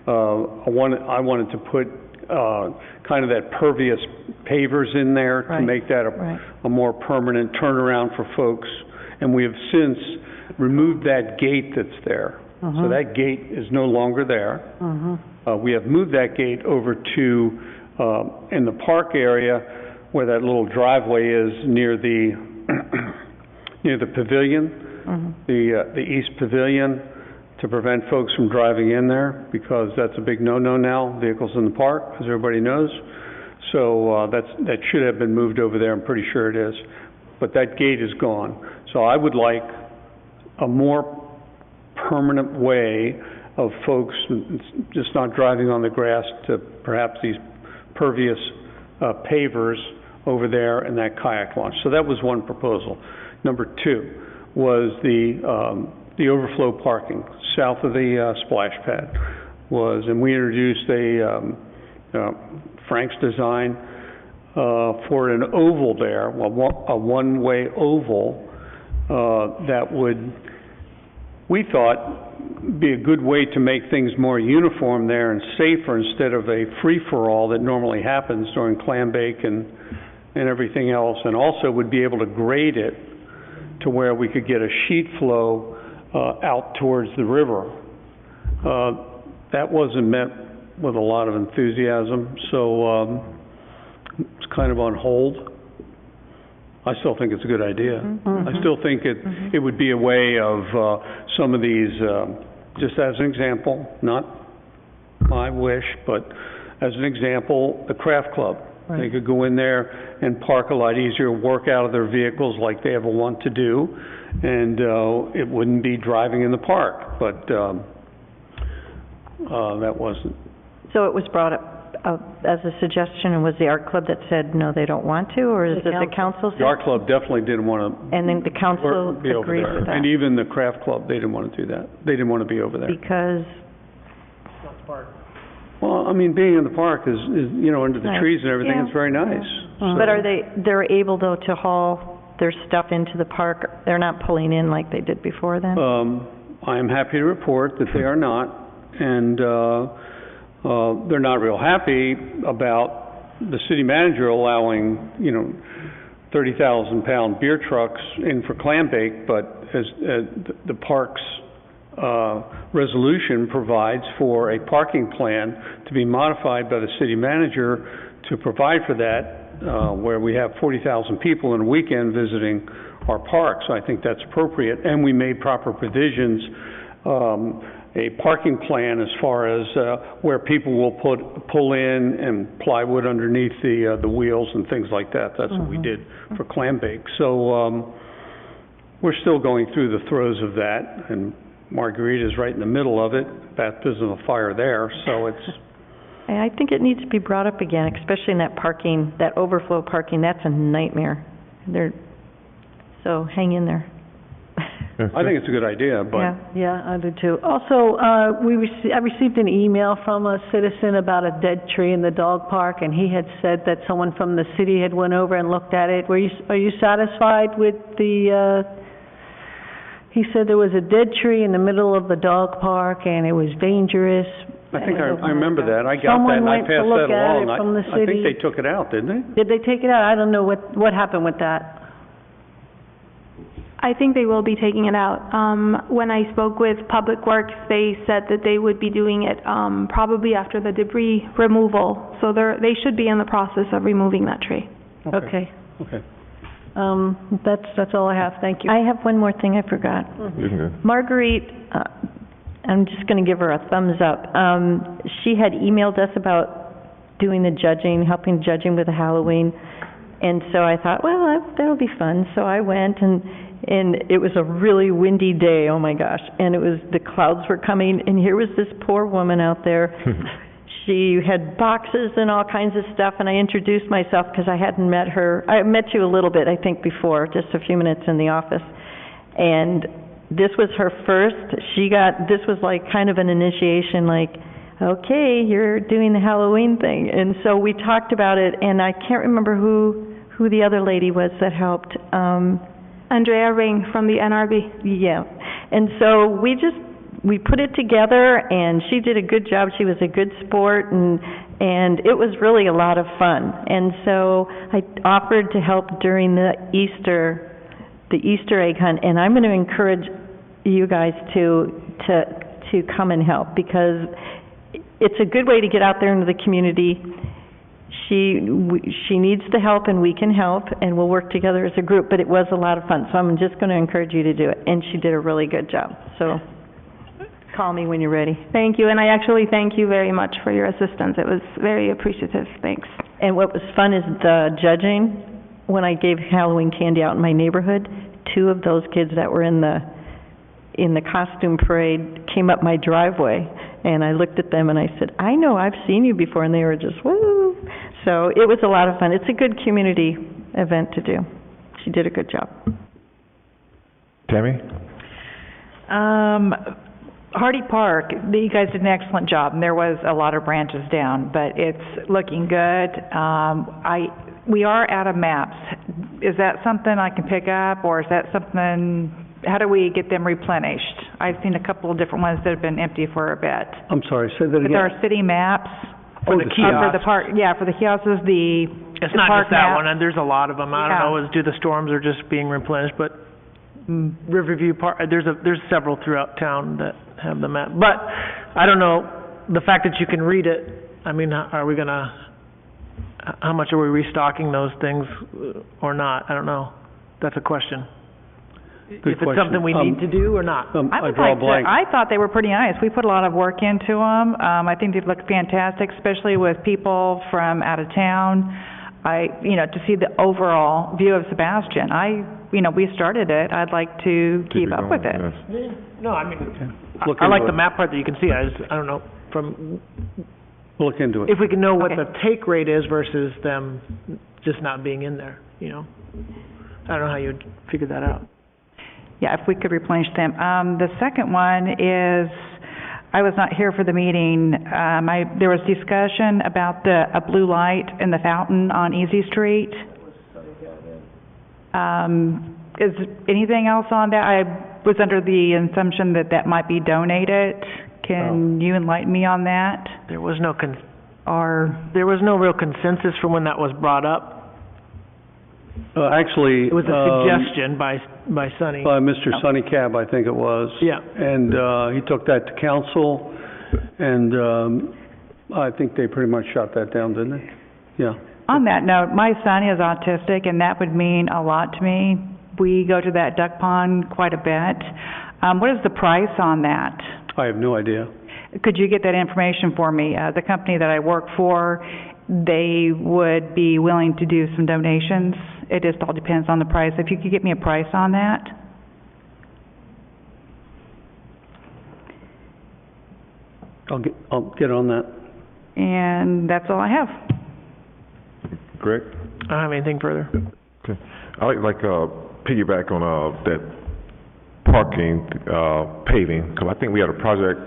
I wanted to put kind of that pervious pavers in there to Right, make that right. a more permanent turnaround for folks. And we have since removed that gate that's there. So that gate is no longer there. We have moved that gate over to, in the park area, where that little driveway is near the, near the pavilion, the east pavilion, to prevent folks from driving in there, because that's a big no-no now, vehicles in the park, as everybody knows. So that should have been moved over there, I'm pretty sure it is. But that gate is gone. So I would like a more permanent way of folks just not driving on the grass to perhaps these pervious pavers over there in that kayak launch. So that was one proposal. Number two was the overflow parking south of the splash pad and we introduced Frank's design for an oval there, a one-way oval that would, we thought, be a good way to make things more uniform there and safer instead of a free-for-all that normally happens during clam bake and everything else, and also would be able to grade it to where we could get a sheet flow out towards the river. That wasn't met with a lot of enthusiasm, so it's kind of on hold. I still think it's a good idea. I still think it would be a way of some of these, just as an example, not my wish, but as an example, the craft club. Right. They could go in there and park a lot easier, work out of their vehicles like they ever want to do, and it wouldn't be driving in the park, but that wasn't. So it was brought up as a suggestion, and was the art club that said, no, they don't want to, or is it the council? The art club definitely didn't want to. And then the council be over agreed there. with that? And even the craft club, they didn't want to do that. They didn't want to be over there. Because, Well, I mean, being in the park is you know, under the Right. trees and everything, Yeah. it's very nice. So- but they're able though to haul their stuff into the park? They're not pulling in like they did before then? I am happy to report that they are not, and they're not real happy about the city manager allowing, 30,000-pound beer trucks in for clam bake, but as the park's resolution provides for a parking plan to be modified by the city manager to provide for that, where we have 40,000 people in a weekend visiting our park, so I think that's appropriate, and we made proper provisions, a parking plan as far as where people will pull in and plywood underneath the wheels and things like that. That's what we did for clam bake. So we're still going through the throes of that, and Margarita's right in the middle of it, baptism of fire there, so it's... I think it needs to be brought up again, especially in that parking, that overflow parking. That's a nightmare. So hang in there. I think it's a good idea, but Yeah, I do too. Also, I received an email from a citizen about a dead tree in the dog park, and he had said that someone from the city had went over and looked at it. Are you satisfied with he said there was a dead tree in the middle of the dog park, and it was dangerous. I think I remember that. I got that, and I passed that along. I think they took it out, didn't they? Did they take it out? I don't know what happened with that. I think they will be taking it out. When I spoke with Public Works, they said that they would be doing it, probably after the debris removal. So they should be in the process of removing that tree. Okay. Okay. That's all I have. Thank you. I have one more thing I forgot. You can go. Marguerite, I'm just going to give her a thumbs up. She had emailed us about doing the judging, helping judging with the Halloween. And so I thought, well, that'll be fun. So I went, and it was a really windy day, oh my gosh. And the clouds were coming, and here was this poor woman out there. She had boxes and all kinds of stuff, and I introduced myself because I hadn't met her. I met you a little bit, I think, before, just a few minutes in the office. And this was her first. This was like kind of an initiation, like, okay, you're doing the Halloween thing. And so we talked about it, and I can't remember who the other lady was that helped. Andrea Ring from the NRB. Yeah. And so we put it together, and she did a good job. She was a good sport, and it was really a lot of fun. And so I offered to help during the Easter egg hunt, and I'm going to encourage you guys to come and help, because it's a good way to get out there into the community. She needs the help, and we can help, and we'll work together as a group, but it was a lot of fun, so I'm just going to encourage you to do it. And she did a really good job, so call me when you're ready. Thank you, and I actually thank you very much for your assistance. It was very appreciative. Thanks. And what was fun is the judging. When I gave Halloween candy out in my neighborhood, 2 of those kids that were in the costume parade came up my driveway, and I looked at them and I said, I know, I've seen you before, and they were just, woo. So it was a lot of fun. It's a good community event to do. She did a good job. Tammy? Hardy Park, you guys did an excellent job, and there was a lot of branches down, but it's looking good. We are out of maps. Is that something I can pick up, or is that something, how do we get them replenished? I've seen a couple of different ones that have been empty for a bit. I'm sorry, say that again. With our city maps. For the kiosks. For the park, yeah, for the kiosks, It's not just that one, and there's a lot of them. I don't know, do the storms are just being replenished, but Riverview Park, there's several throughout town that have the map. But I don't know, the fact that you can read it, I mean, how much are we restocking those things or not? I don't know. That's a question. If it's something we need to do or not. I draw a blank. I thought they were pretty nice. We put a lot of work into them. I think they've looked fantastic, especially with people from out of town. To see the overall view of Sebastian. We started it. I'd like to keep up with it. Yes. No, I mean, I like the map part that you can see. I don't know, We'll look into it. if we can know what the take rate is versus them just not being in there, I don't know how you'd figure that out. Yeah, if we could replenish them. The second one is, I was not here for the meeting. There was discussion about a blue light in the fountain on Easy Street. Is anything else on that? I was under the assumption that might be donated. Can you enlighten me on that? There was no real consensus from when that was brought up. Actually... It was a suggestion by Sonny. By Mr. Sonny Cab, I think it was. Yeah. And he took that to council, and I think they pretty much shot that down, didn't they? Yeah. On that note, my son is autistic, and that would mean a lot to me. We go to that duck pond quite a bit. What is the price on that? I have no idea. Could you get that information for me? The company that I work for, they would be willing to do some donations. It just all depends on the price. If you could get me a price on that. I'll get on that. And that's all I have. Greg? I don't have anything further. Okay. I like, piggyback on, that parking, paving, because I think we had a project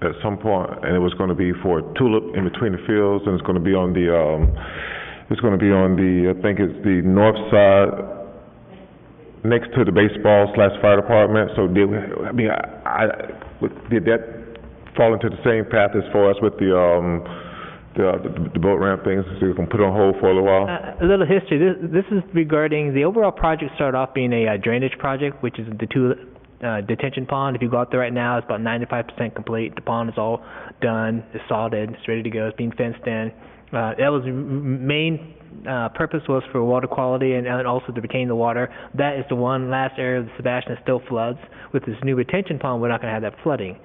at some point, and it was gonna be for a tulip in between the fields, and it's gonna be on the, I think it's the north side, next to the baseball/fire department. So did we, did that fall into the same path as far as with the boat ramp things, so you can put on hold for a little while? A little history. This is regarding, the overall project started off being a drainage project, which is the detention pond. If you go out there right now, it's about 95% complete. The pond is all done, it's salted, it's ready to go, it's being fenced in. That was main purpose was for water quality and also to retain the water. That is the one last area of the Sebastian that still floods. With this new retention pond, we're not going to have that flooding.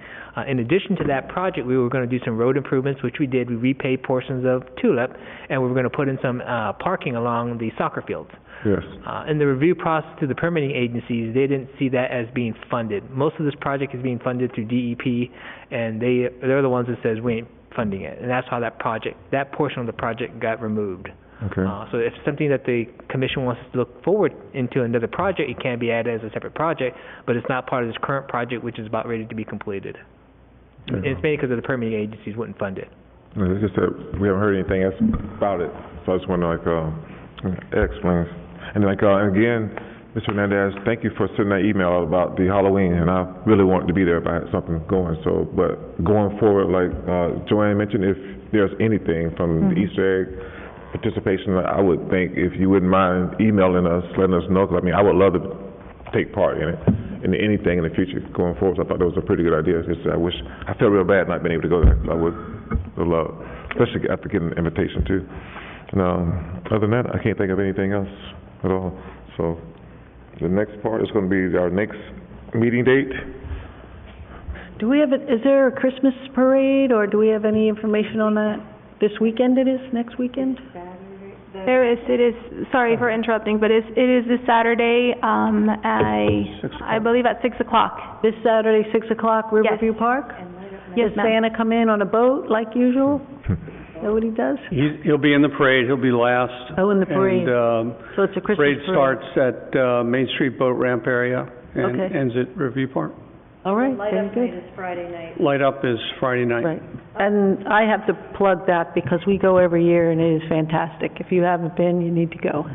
In addition to that project, we were going to do some road improvements, which we did. We repaved portions of Tulip, and we were going to put in some parking along the soccer fields. Yes. In the review process to the permitting agencies, they didn't see that as being funded. Most of this project is being funded through DEP, and they're the ones that says we ain't funding it. And that's how that portion of the project got removed. Okay. So if something that the commission wants us to look forward into another project, it can be added as a separate project, but it's not part of this current project, which is about ready to be completed. And it's mainly because of the permitting agencies wouldn't fund it. No, it's just that we haven't heard anything else about it, so I just want to explain. And again, Mr. Hernandez, thank you for sending that email out about the Halloween, and I really wanted to be there if I had something going. So, but going forward, like Joanne mentioned, if there's anything from the Easter egg participation, I would think if you wouldn't mind emailing us, letting us know, because I would love to take part in it, in anything in the future going forward. So I thought that was a pretty good idea. It's just, I feel real bad not being able to go there. I would love, especially after getting an invitation too. And other than that, I can't think of anything else at all. So the next part is going to be our next meeting date. Do we have, is there a Christmas parade, or do we have any information on that? This weekend it is, next weekend? It is, sorry for interrupting, but it is this Saturday, I believe at 6 o'clock. This Saturday, 6 o'clock, Riverview Park? Yes, Does ma'am. Santa come in on a boat like usual? Is that what he does? He'll be in the parade, he'll be last. Oh, in the parade. And, So it's a Christmas parade parade. starts at, Main Street Boat Ramp area and Okay. ends at Riverview Park. All right, very good. Light up is Friday night. Right. And I have to plug that because we go every year and it is fantastic. If you haven't been, you need to go.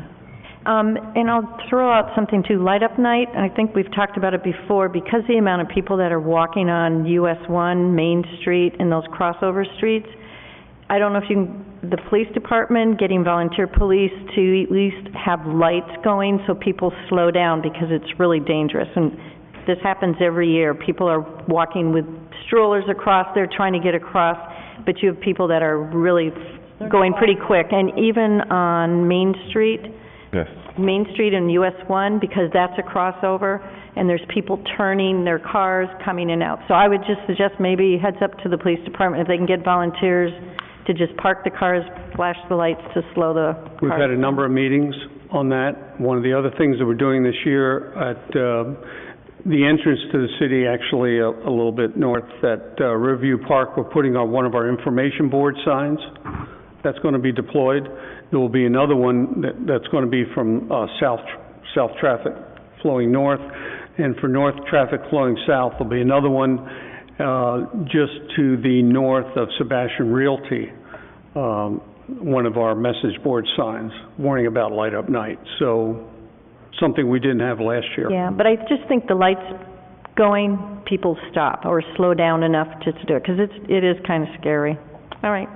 And I'll throw out something too, Light Up Night, I think we've talked about it before, because the amount of people that are walking on US 1, Main Street, and those crossover streets, I don't know if the police department, getting volunteer police to at least have lights going so people slow down, because it's really dangerous. And this happens every year. People are walking with strollers across, they're trying to get across, but you have people that are really going pretty quick. And even on Main Street, Yes. Main Street and US 1, because that's a crossover, and there's people turning their cars, coming in and out. So I would just suggest maybe heads up to the police department, if they can get volunteers to just park the cars, flash the lights to slow the cars. We've had a number of meetings on that. One of the other things that we're doing this year at the entrance to the city, actually a little bit north at Riverview Park, we're putting on one of our information board signs. That's going to be deployed. There will be another one that's going to be from south traffic flowing north, and for north traffic flowing south, there'll be another one just to the north of Sebastian Realty, one of our message board signs warning about Light Up Night. So something we didn't have last year. Yeah, but I just think the lights going, people stop or slow down enough just to do it, because it is kind of scary. All right.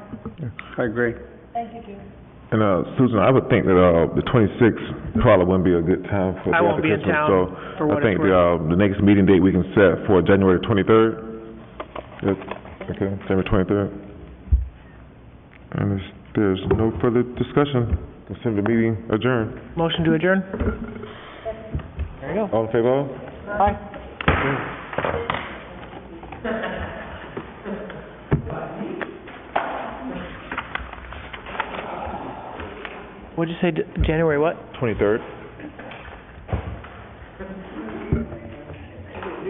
I agree. And Susan, I would think that the 26th probably wouldn't be a good time for I the won't after be in Christmas. town, So for what I think it's worth. the next meeting date we can set for January 23rd. Yes, okay, January 23rd. And if there's no further discussion, consider the meeting adjourned. Motion to adjourn? There you go. All in favor? What'd you say, January what? 23rd.